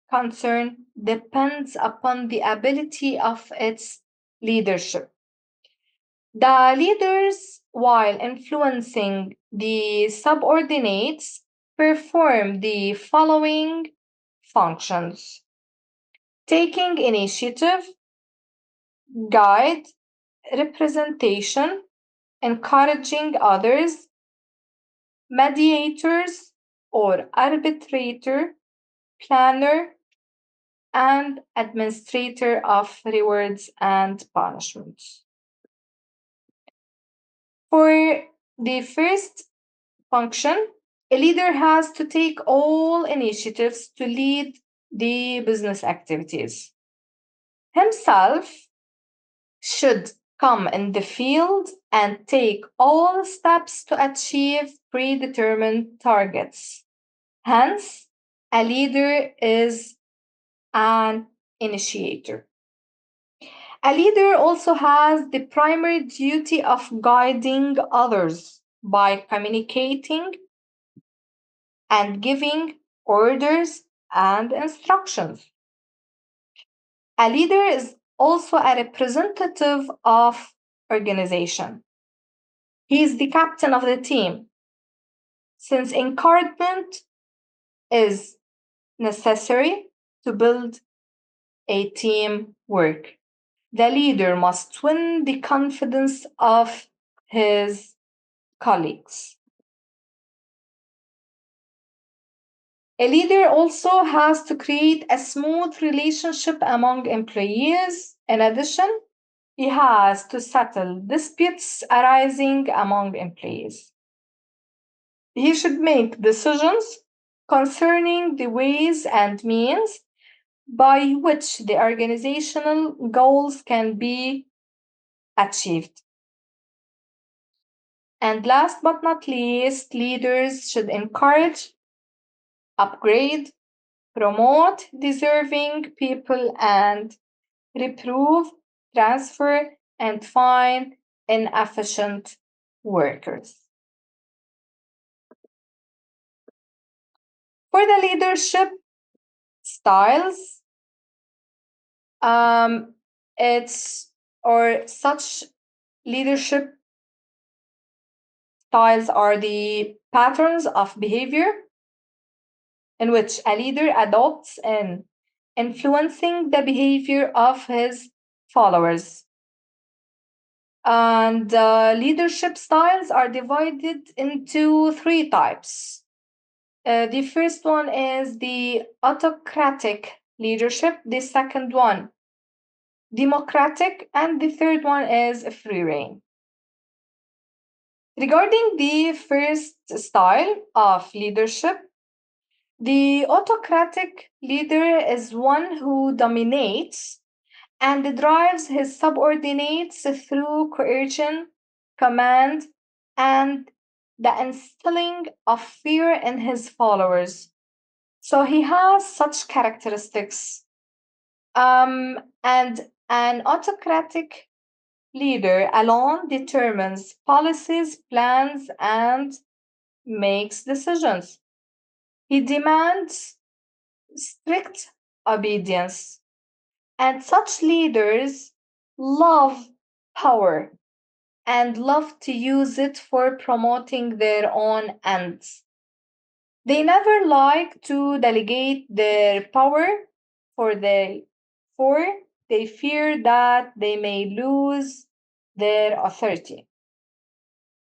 concern depends upon the ability of its leadership. The leaders, while influencing the subordinates, perform the following functions: taking initiative, guide, representation, encouraging others, mediators or arbitrator, planner, and administrator of rewards and punishments. For the first function, a leader has to take all initiatives to lead the business activities. Himself should come in the field and take all steps to achieve predetermined targets. Hence, a leader is an initiator. A leader also has the primary duty of guiding others by communicating and giving orders and instructions. A leader is also a representative of organization. He is the captain of the team. Since encouragement is necessary to build a team work, the leader must win the confidence of his colleagues. A leader also has to create a smooth relationship among employees. In addition, he has to settle disputes arising among employees. He should make decisions concerning the ways and means by which the organizational goals can be achieved. And last but not least, leaders should encourage, upgrade, promote deserving people, and reprove, transfer, and fine inefficient workers. For the leadership styles, such leadership styles are the patterns of behavior in which a leader adopts in influencing the behavior of his followers. And leadership styles are divided into three types. The first one is the autocratic leadership, the second one, democratic, and the third one is free reign. Regarding the first style of leadership, the autocratic leader is one who dominates and drives his subordinates through coercion, command, and the instilling of fear in his followers. So he has such characteristics. And an autocratic leader alone determines policies, plans, and makes decisions. He demands strict obedience. And such leaders love power and love to use it for promoting their own ends. They never like to delegate their power for they fear that they may lose their authority.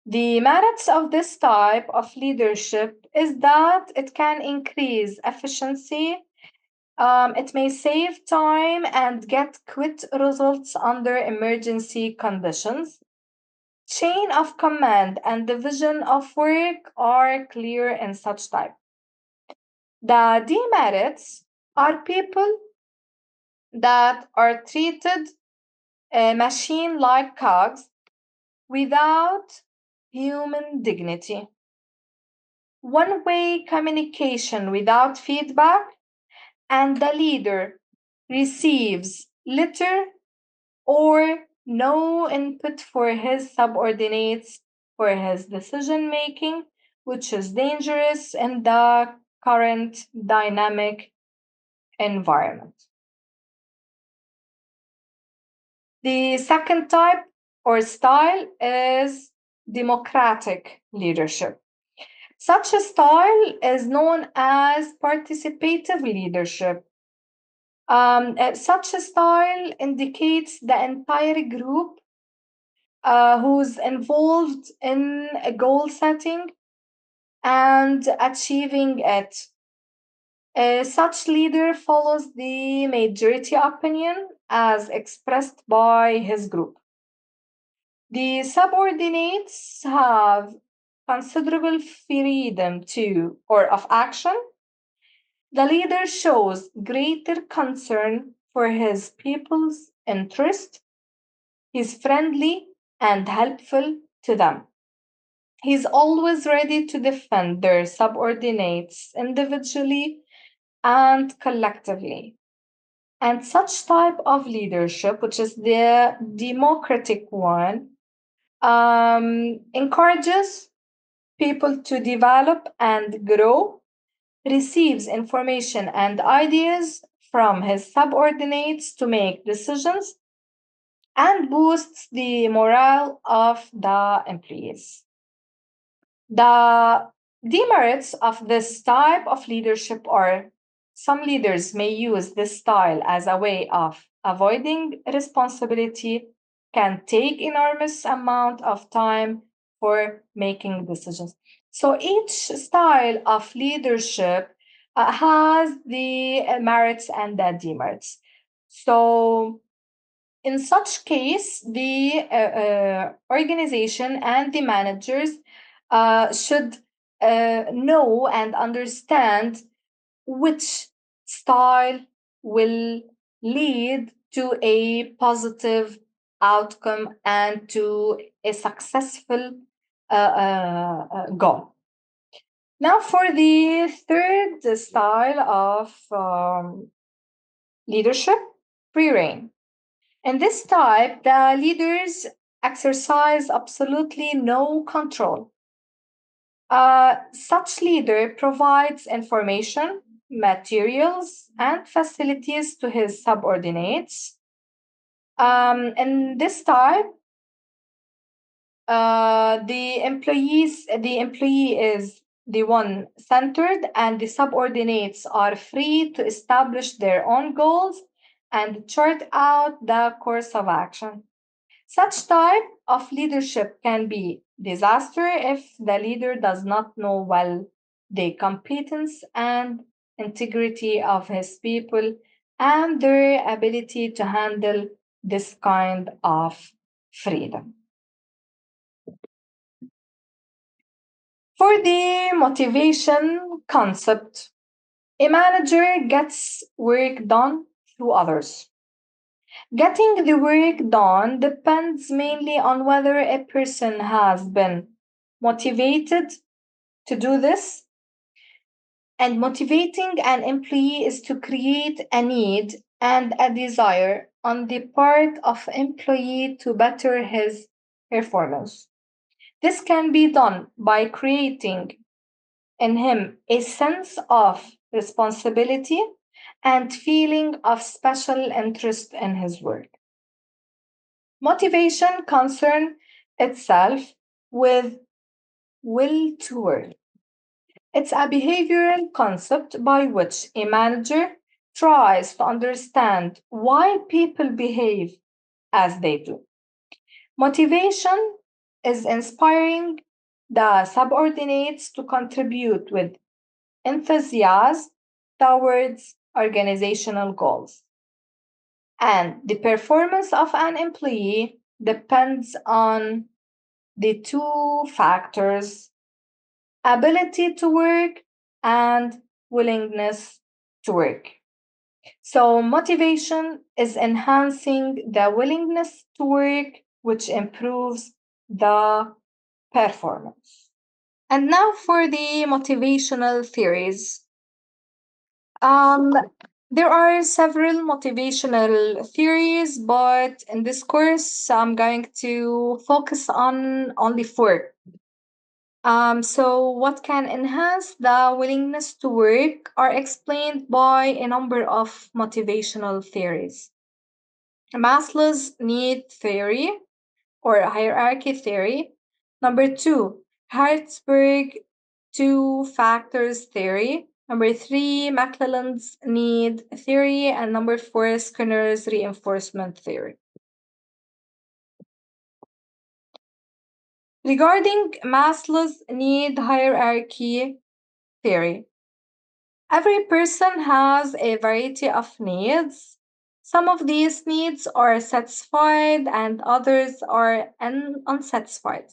The merits of this type of leadership is that it can increase efficiency, it may save time and get quick results under emergency conditions. Chain of command and division of work are clear in such type. The demerits are people that are treated machine-like cogs without human dignity. One-way communication without feedback, and the leader receives little or no input for his subordinates for his decision making, which is dangerous in the current dynamic environment. The second type or style is democratic leadership. Such a style is known as participative leadership. Such a style indicates the entire group who's involved in a goal setting and achieving it. Such leader follows the majority opinion as expressed by his group. The subordinates have considerable freedom of action. The leader shows greater concern for his people's interest. He's friendly and helpful to them. He's always ready to defend their subordinates individually and collectively. And such type of leadership, which is the democratic one, encourages people to develop and grow, receives information and ideas from his subordinates to make decisions, and boosts the morale of the employees. The demerits of this type of leadership are some leaders may use this style as a way of avoiding responsibility, can take enormous amount of time for making decisions. So each style of leadership has the merits and the demerits. So in such case, the organization and the managers should know and understand which style will lead to a positive outcome and to a successful goal. Now, for the third style of leadership, free reign. In this type, the leaders exercise absolutely no control. Such leader provides information, materials, and facilities to his subordinates. In this type, the employee is the one centered, and the subordinates are free to establish their own goals and chart out the course of action. Such type of leadership can be disaster if the leader does not know well the competence and integrity of his people and their ability to handle this kind of freedom. For the motivation concept, a manager gets work done through others. Getting the work done depends mainly on whether a person has been motivated to do this. And motivating an employee is to create a need and a desire on the part of employee to better his performance. This can be done by creating in him a sense of responsibility and feeling of special interest in his work. Motivation concerns itself with will to work. It's a behavioral concept by which a manager tries to understand why people behave as they do. Motivation is inspiring the subordinates to contribute with enthusiasm towards organizational goals. And the performance of an employee depends on the two factors: ability to work and willingness to work. So, motivation is enhancing the willingness to work, which improves the performance. And now for the motivational theories. Um, there are several motivational theories, but in this course, I'm going to focus on only four. So, what can enhance the willingness to work are explained by a number of motivational theories. Maslow's need theory or hierarchy theory. Number two, Hertzberg two factors theory. Number 3, McClelland's need theory. And number 4, Skinner's reinforcement theory. Regarding Maslow's need hierarchy theory, every person has a variety of needs. Some of these needs are satisfied and others are unsatisfied.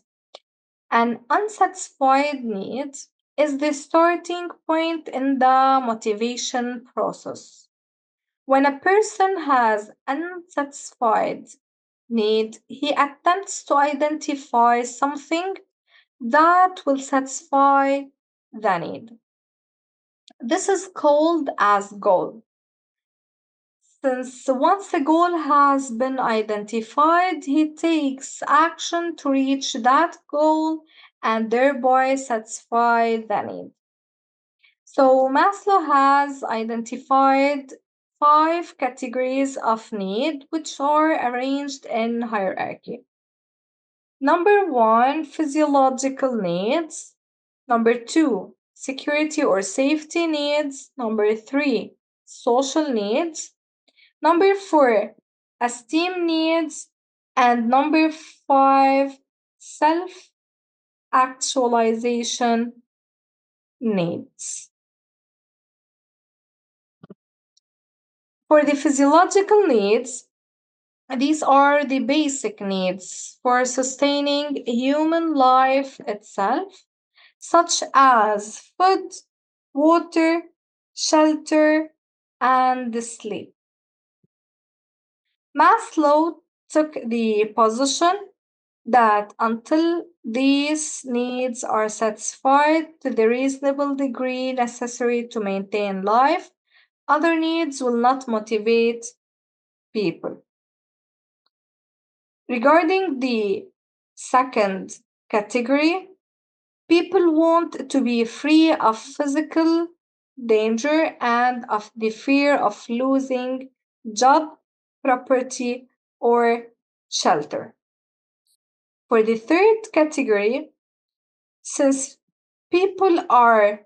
An unsatisfied need is the starting point in the motivation process. When a person has unsatisfied need, he attempts to identify something that will satisfy the need. This is called as goal. Since once a goal has been identified, he takes action to reach that goal and thereby satisfy the need. So Maslow has identified 5 categories of need which are arranged in hierarchy. Number 1, physiological needs. Number 2, security or safety needs. Number 3, social needs. Number 4, esteem needs. And number 5, self actualization needs. For the physiological needs, these are the basic needs for sustaining human life itself, such as food, water, shelter, and sleep. Maslow took the position that until these needs are satisfied to the reasonable degree necessary to maintain life, other needs will not motivate people. Regarding the second category, people want to be free of physical danger and of the fear of losing job, property, or shelter. For the third category, since people are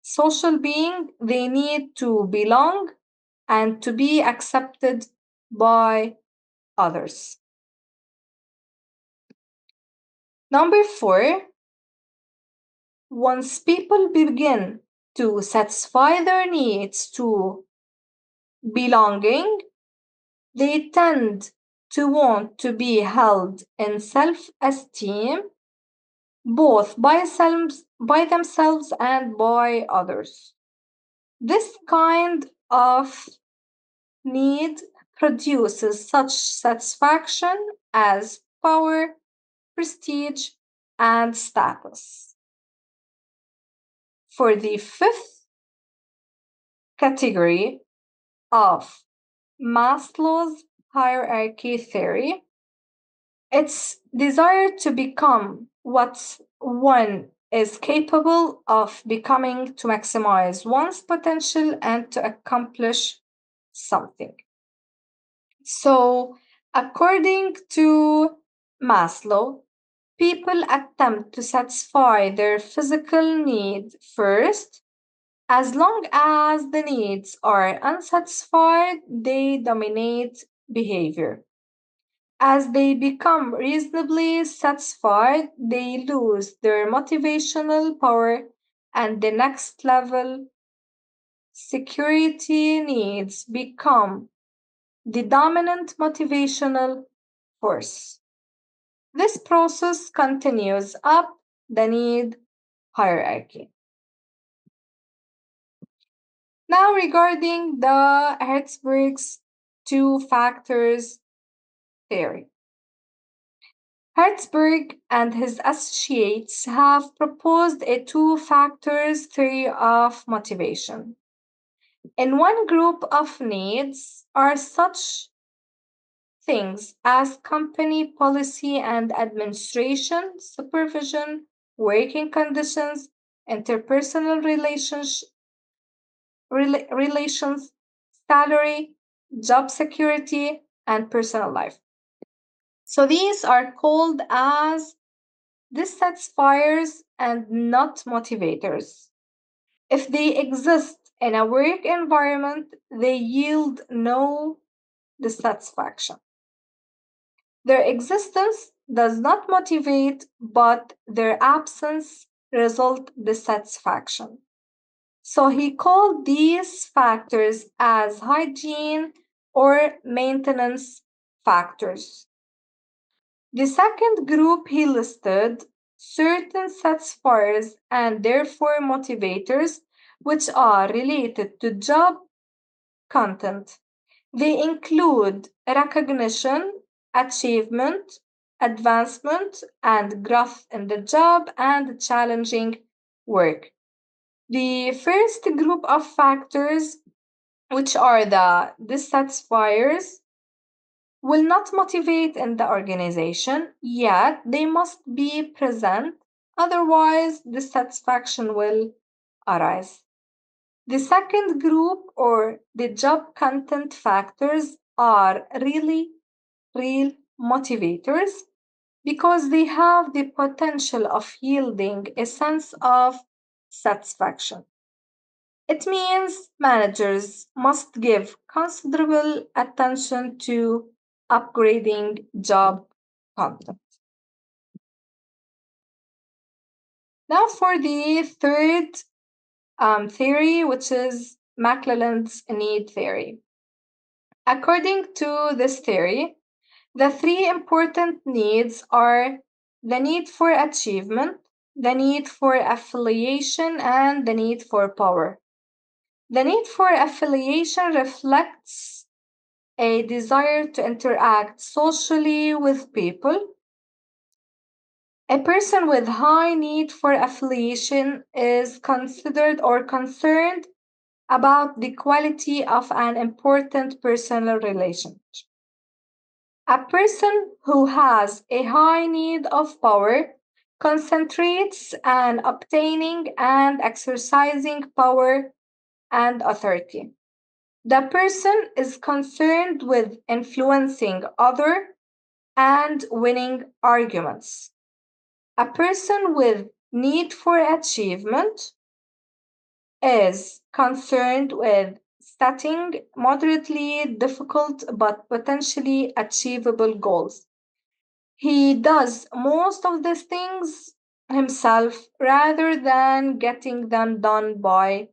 social beings, they need to belong and to be accepted by others. Number 4, once people begin to satisfy their needs to belonging, they tend to want to be held in self-esteem both by themselves and by others. This kind of need produces such satisfaction as power, prestige, and status. For the fifth category of Maslow's hierarchy theory, it's desire to become what one is capable of becoming to maximize one's potential and to accomplish something. So, according to Maslow, people attempt to satisfy their physical need first. As long as the needs are unsatisfied, they dominate behavior. As they become reasonably satisfied, they lose their motivational power, and the next level, security needs, become the dominant motivational force. This process continues up the need hierarchy. Now, regarding the Hertzberg's 2 factors theory. Hertzberg and his associates have proposed a 2 factors theory of motivation. In one group of needs are such things as company policy and administration, supervision, working conditions, interpersonal relations, salary, job security, and personal life. So these are called as dissatisfiers and not motivators. If they exist in a work environment, they yield no dissatisfaction. Their existence does not motivate, but their absence result dissatisfaction. So he called these factors as hygiene or maintenance factors. The second group he listed certain satisfiers and therefore motivators which are related to job content. They include recognition, achievement, advancement, and growth in the job and challenging work. The first group of factors, which are the dissatisfiers, will not motivate in the organization, yet they must be present, otherwise, dissatisfaction will arise. The second group, or the job content factors, are really real motivators because they have the potential of yielding a sense of satisfaction. It means managers must give considerable attention to upgrading job content. Now, for the third theory, which is McClelland's need theory. According to this theory, the three important needs are the need for achievement, the need for affiliation, and the need for power. The need for affiliation reflects a desire to interact socially with people. A person with high need for affiliation is considered or concerned about the quality of an important personal relationship. A person who has a high need of power concentrates on obtaining and exercising power and authority. The person is concerned with influencing others and winning arguments. A person with need for achievement is concerned with setting moderately difficult but potentially achievable goals. He does most of these things himself rather than getting them done by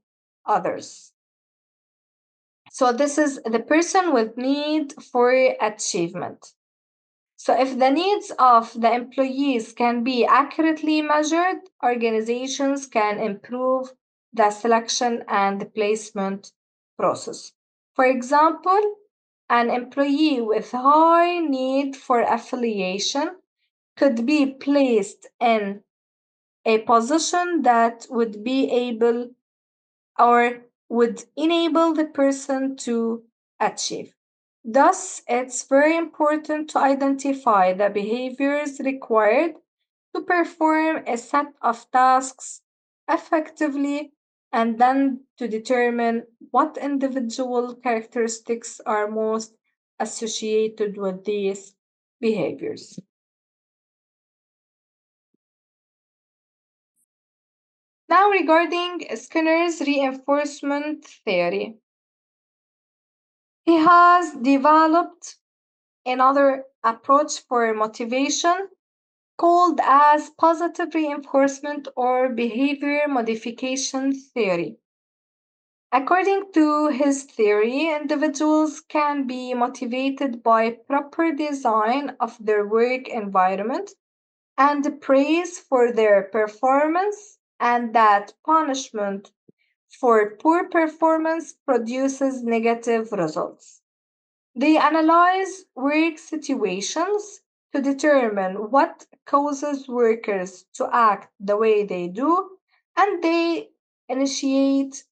others. So, this is the person with need for achievement. So, if the needs of the employees can be accurately measured, organizations can improve the selection and placement process. For example, an employee with high need for affiliation could be placed in a position that would be able or would enable the person to achieve. Thus, it's very important to identify the behaviors required to perform a set of tasks effectively and then to determine what individual characteristics are most associated with these behaviors. Now, regarding Skinner's reinforcement theory, he has developed another approach for motivation called as positive reinforcement or behavior modification theory. According to his theory, individuals can be motivated by proper design of their work environment and praise for their performance, and that punishment for poor performance produces negative results. They analyze work situations to determine what causes workers to act the way they do, and they initiate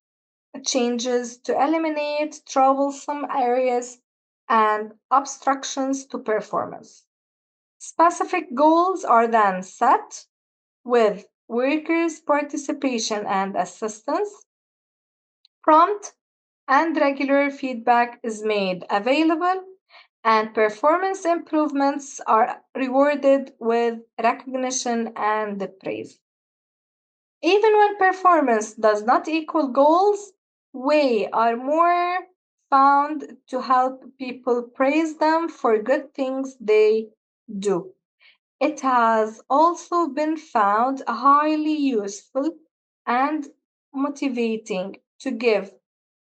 changes to eliminate troublesome areas and obstructions to performance. Specific goals are then set with workers' participation and assistance. Prompt and regular feedback is made available, and performance improvements are rewarded with recognition and praise. Even when performance does not equal goals, we are more found to help people praise them for good things they do. It has also been found highly useful and motivating to give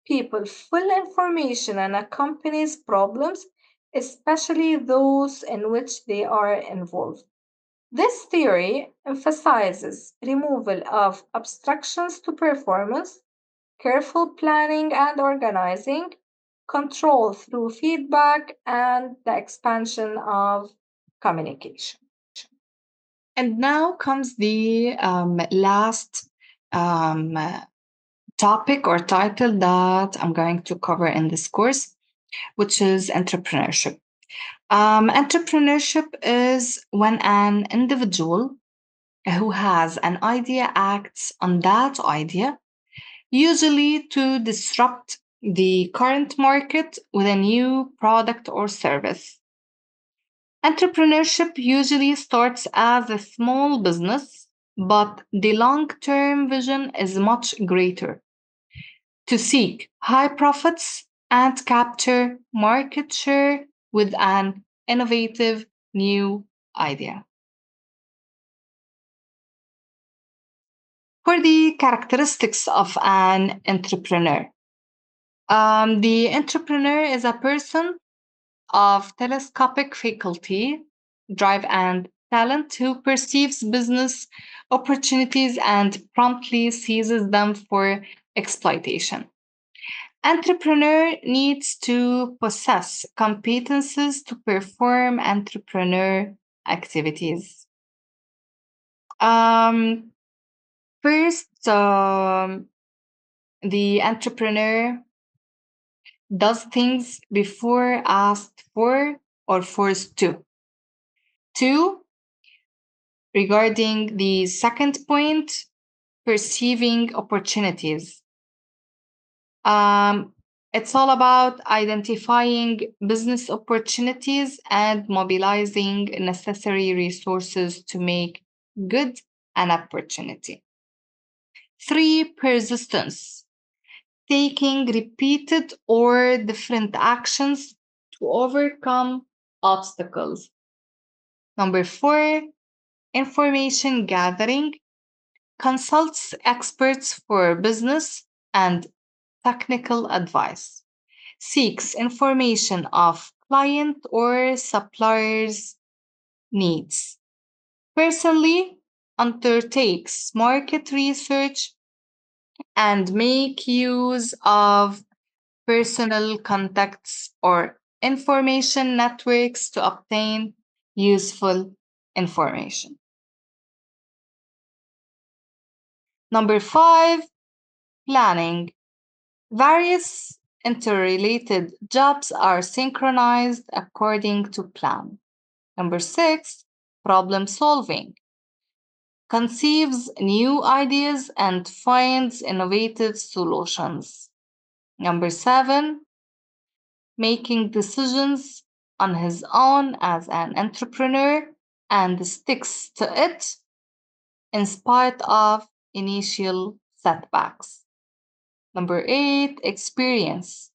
people full information on a company's problems, especially those in which they are involved. This theory emphasizes removal of obstructions to performance, careful planning and organizing, control through feedback, and the expansion of communication. And now comes the last um, topic or title that I'm going to cover in this course, which is entrepreneurship. Entrepreneurship is when an individual who has an idea acts on that idea, usually to disrupt the current market with a new product or service. Entrepreneurship usually starts as a small business, but the long term vision is much greater to seek high profits and capture market share with an innovative new idea. For the characteristics of an entrepreneur, the entrepreneur is a person of telescopic faculty, drive, and talent who perceives business opportunities and promptly seizes them for exploitation. Entrepreneur needs to possess competences to perform entrepreneur activities. Um, First, the entrepreneur does things before asked for or forced to. Two, regarding the second point, perceiving opportunities. Um, it's all about identifying business opportunities and mobilizing necessary resources to make good an opportunity. Three, persistence, taking repeated or different actions to overcome obstacles. Number four, information gathering, consults experts for business and technical advice, seeks information of client or suppliers' needs, personally undertakes market research and make use of personal contacts or information networks to obtain useful information. Number five, planning. Various interrelated jobs are synchronized according to plan. Number six, problem solving. Conceives new ideas and finds innovative solutions. Number seven, making decisions on his own as an entrepreneur and sticks to it in spite of initial setbacks. Number eight, experience.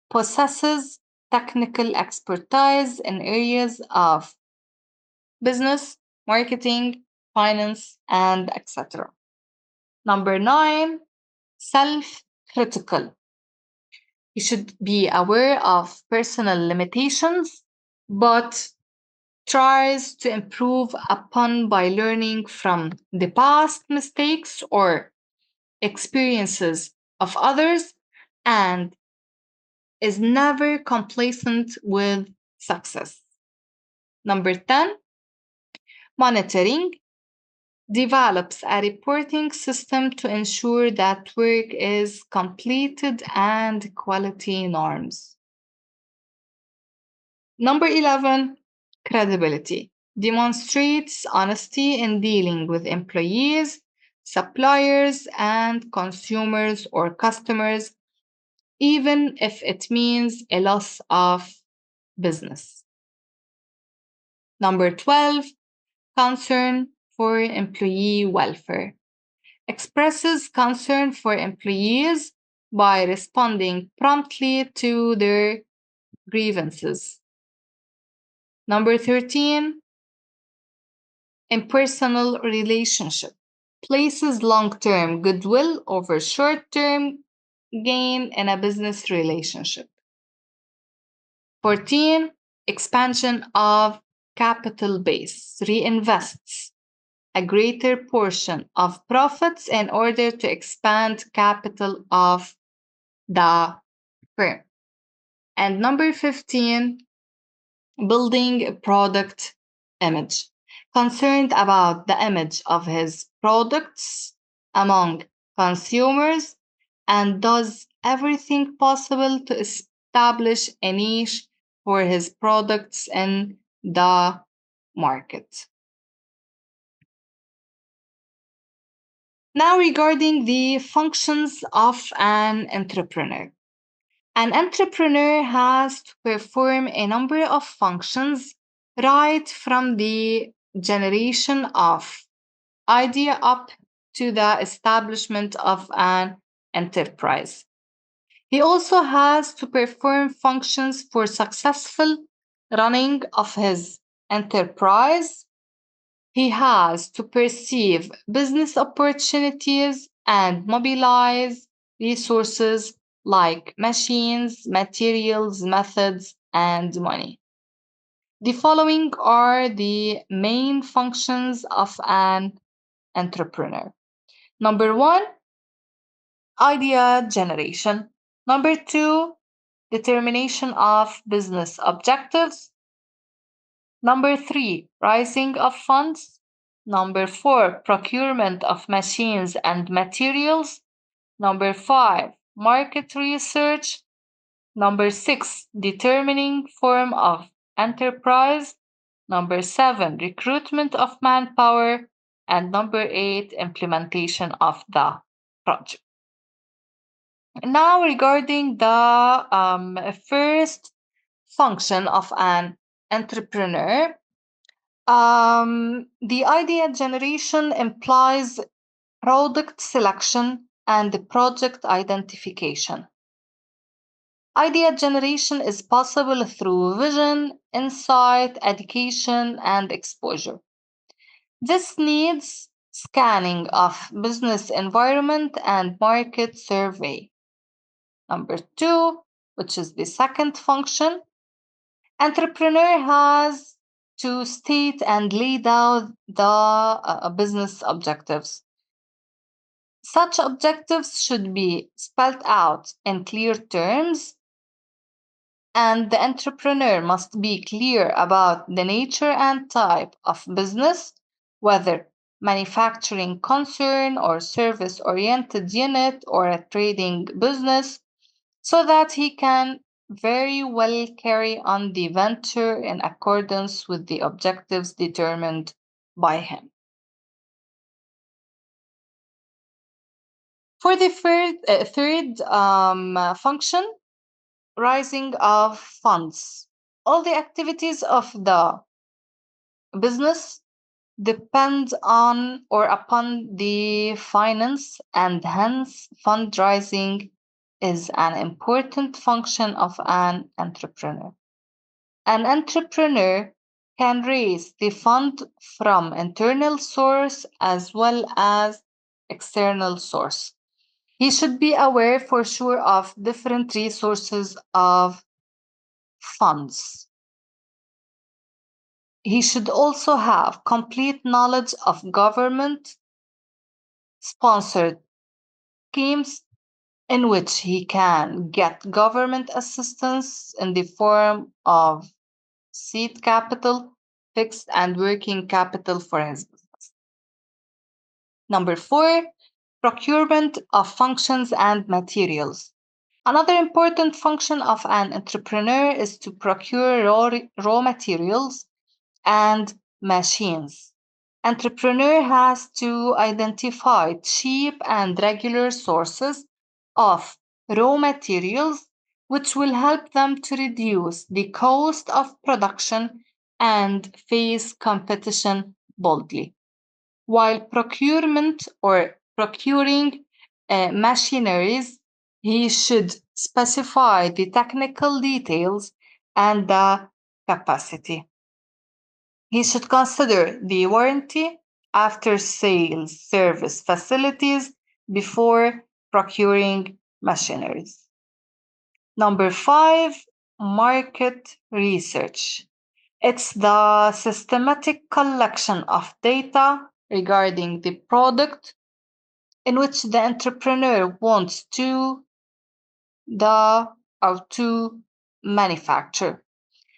Possesses technical expertise in areas of business, marketing, finance, and etc. Number nine, self critical. You should be aware of personal limitations, but tries to improve upon by learning from the past mistakes or experiences of others and is never complacent with success. Number 10, monitoring. Develops a reporting system to ensure that work is completed and quality norms. Number 11, credibility. Demonstrates honesty in dealing with employees, suppliers, and consumers or customers, even if it means a loss of business. Number 12, concern for employee welfare. expresses concern for employees by responding promptly to their grievances. Number 13, impersonal relationship. Places long-term goodwill over short-term gain in a business relationship. 14, expansion of capital base. Reinvests a greater portion of profits in order to expand capital of the firm. And number 15, building a product image. Concerned about the image of his products among consumers and does everything possible to establish a niche for his products in the market. Now, regarding the functions of an entrepreneur. An entrepreneur has to perform a number of functions right from the generation of idea up to the establishment of an enterprise. He also has to perform functions for successful running of his enterprise. He has to perceive business opportunities and mobilize resources like machines, materials, methods, and money. The following are the main functions of an entrepreneur. Number 1, idea generation. Number 2, determination of business objectives. Number 3, raising of funds. Number 4, procurement of machines and materials. Number 5, market research. Number 6, determining form of enterprise. Number 7, recruitment of manpower. And number 8, implementation of the project. Now, regarding the first function of an entrepreneur, the idea generation implies product selection and project identification. Idea generation is possible through vision, insight, education, and exposure. This needs scanning of business environment and market survey. Number 2, which is the second function, entrepreneur has to state and lay down the business objectives. Such objectives should be spelled out in clear terms, and the entrepreneur must be clear about the nature and type of business, whether manufacturing concern or service-oriented unit or a trading business, so that he can very well carry on the venture in accordance with the objectives determined by him. For the third function, raising of funds. All the activities of the business depend on or upon the finance, and hence fundraising is an important function of an entrepreneur. An entrepreneur can raise the fund from internal source as well as external source. He should be aware for sure of different resources of funds. He should also have complete knowledge of government sponsored schemes in which he can get government assistance in the form of seed capital, fixed and working capital for his business. Number 4, procurement of functions and materials. Another important function of an entrepreneur is to procure raw materials and machines. Entrepreneur has to identify cheap and regular sources of raw materials, which will help them to reduce the cost of production and face competition boldly. While procurement or procuring machineries, he should specify the technical details and the capacity. He should consider the warranty, after sales service facilities before procuring machineries. Number 5, market research. It's the systematic collection of data regarding the product in which the entrepreneur wants to manufacture.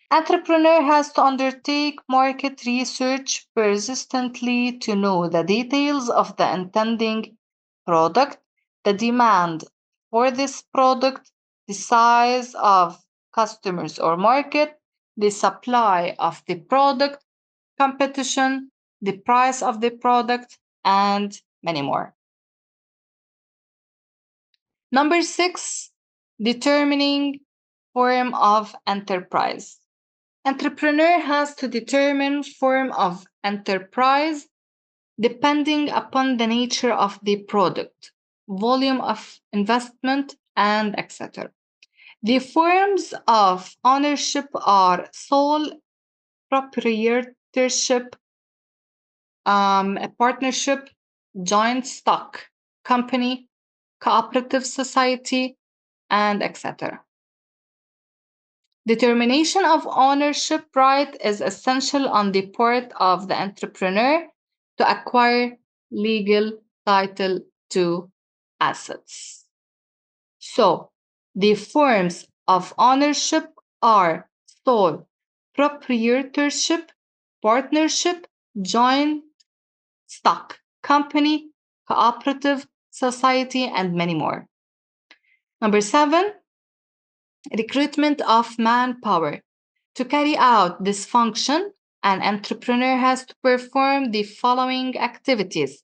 Entrepreneur has to undertake market research persistently to know the details of the intending product, the demand for this product, the size of customers or market, the supply of the product, competition, the price of the product, and many more. Number 6, determining form of enterprise. Entrepreneur has to determine form of enterprise depending upon the nature of the product, volume of investment, and etc. The forms of ownership are sole proprietorship, a partnership, joint stock company, cooperative society, and etc. Determination of ownership right is essential on the part of the entrepreneur to acquire legal title to assets. So, the forms of ownership are sole proprietorship, partnership, joint stock company, cooperative society, and many more. Number 7, recruitment of manpower. To carry out this function, an entrepreneur has to perform the following activities: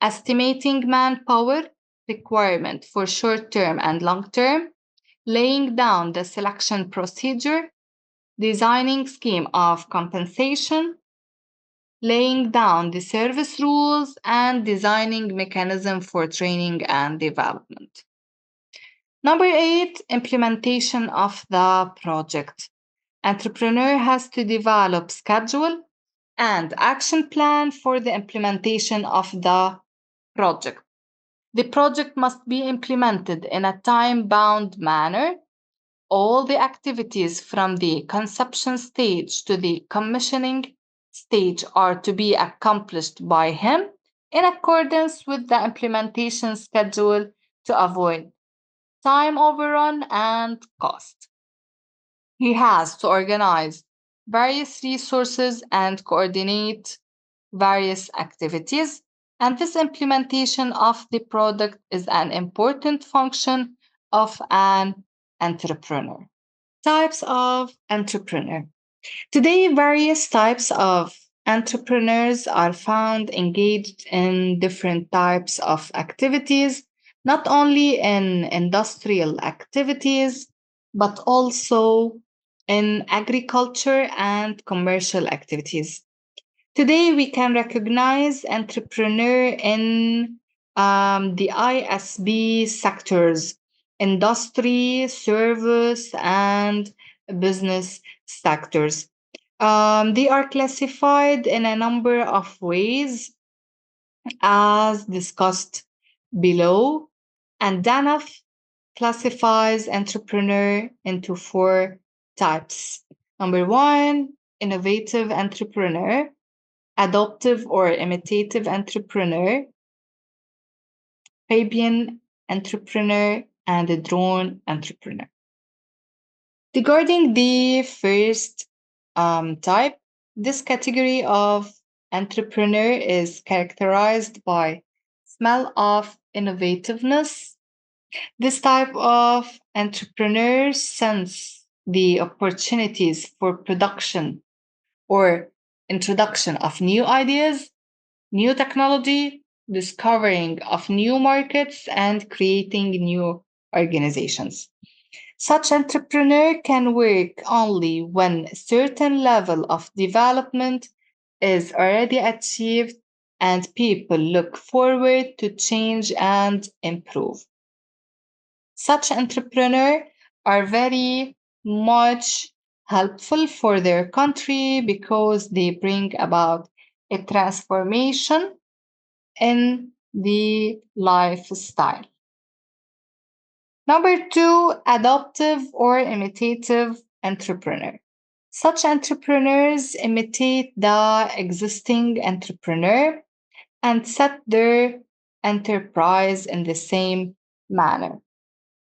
estimating manpower requirement for short term and long term, laying down the selection procedure, designing scheme of compensation, laying down the service rules, and designing mechanism for training and development. Number 8, implementation of the project. Entrepreneur has to develop schedule and action plan for the implementation of the project. The project must be implemented in a time-bound manner. All the activities from the conception stage to the commissioning stage are to be accomplished by him in accordance with the implementation schedule to avoid time overrun and cost. He has to organize various resources and coordinate various activities, and this implementation of the product is an important function of an entrepreneur. Types of entrepreneur. Today, various types of entrepreneurs are found engaged in different types of activities, not only in industrial activities, but also in agriculture and commercial activities. Today, we can recognize entrepreneur in the ISB sectors: industry, service, and business sectors. They are classified in a number of ways as discussed below, and DANAF classifies entrepreneur into 4 types. Number 1, innovative entrepreneur, adoptive or imitative entrepreneur, Fabian entrepreneur, and a drone entrepreneur. Regarding the first type, this category of entrepreneur is characterized by smell of innovativeness. This type of entrepreneur sense the opportunities for production or introduction of new ideas, new technology, discovering of new markets, and creating new organizations. Such entrepreneur can work only when a certain level of development is already achieved and people look forward to change and improve. Such entrepreneurs are very much helpful for their country because they bring about a transformation in the lifestyle. Number two, adaptive or imitative entrepreneur. Such entrepreneurs imitate the existing entrepreneur and set their enterprise in the same manner.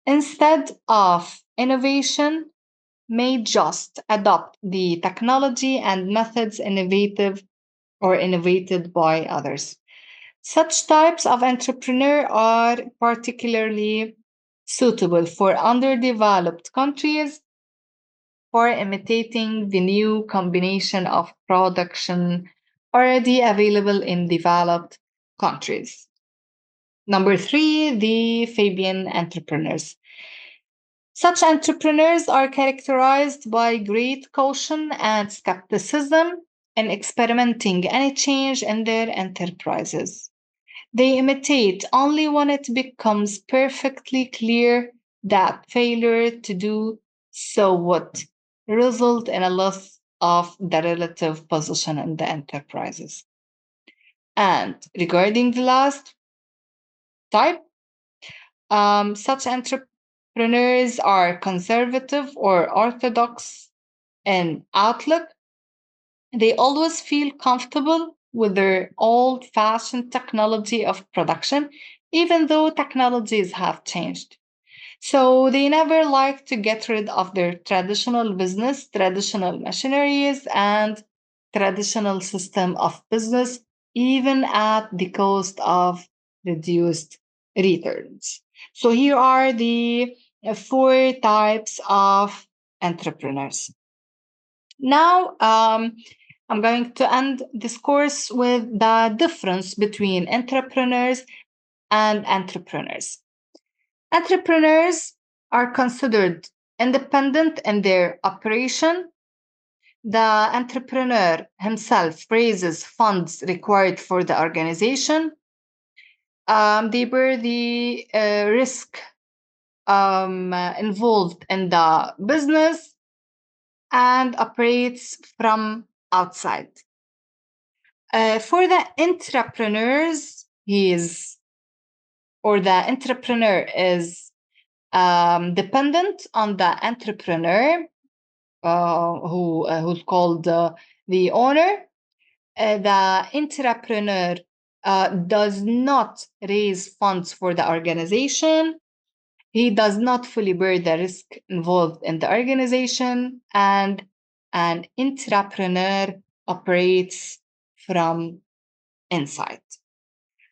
Instead of innovation, may just adopt the technology and methods innovated by others. Such types of entrepreneur are particularly suitable for underdeveloped countries for imitating the new combination of production already available in developed countries. Number three, the Fabian entrepreneurs. Such entrepreneurs are characterized by great caution and skepticism in experimenting any change in their enterprises. They imitate only when it becomes perfectly clear that failure to do so would result in a loss of the relative position in the enterprises. And regarding the last type, such entrepreneurs are conservative or orthodox in outlook. They always feel comfortable with their old fashioned technology of production, even though technologies have changed. So they never like to get rid of their traditional business, traditional machineries, and traditional system of business, even at the cost of reduced returns. So here are the four types of entrepreneurs. Now, I'm going to end this course with the difference between entrepreneurs and entrepreneurs. Entrepreneurs are considered independent in their operation. The entrepreneur himself raises funds required for the organization. They bear the risk involved in the business and operates from outside. For the entrepreneurs, the entrepreneur is dependent on the entrepreneur who's called the owner. The entrepreneur does not raise funds for the organization. He does not fully bear the risk involved in the organization, and an entrepreneur operates from inside.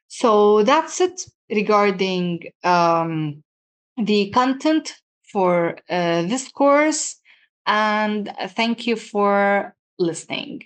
So that's it regarding the content for this course, and thank you for listening.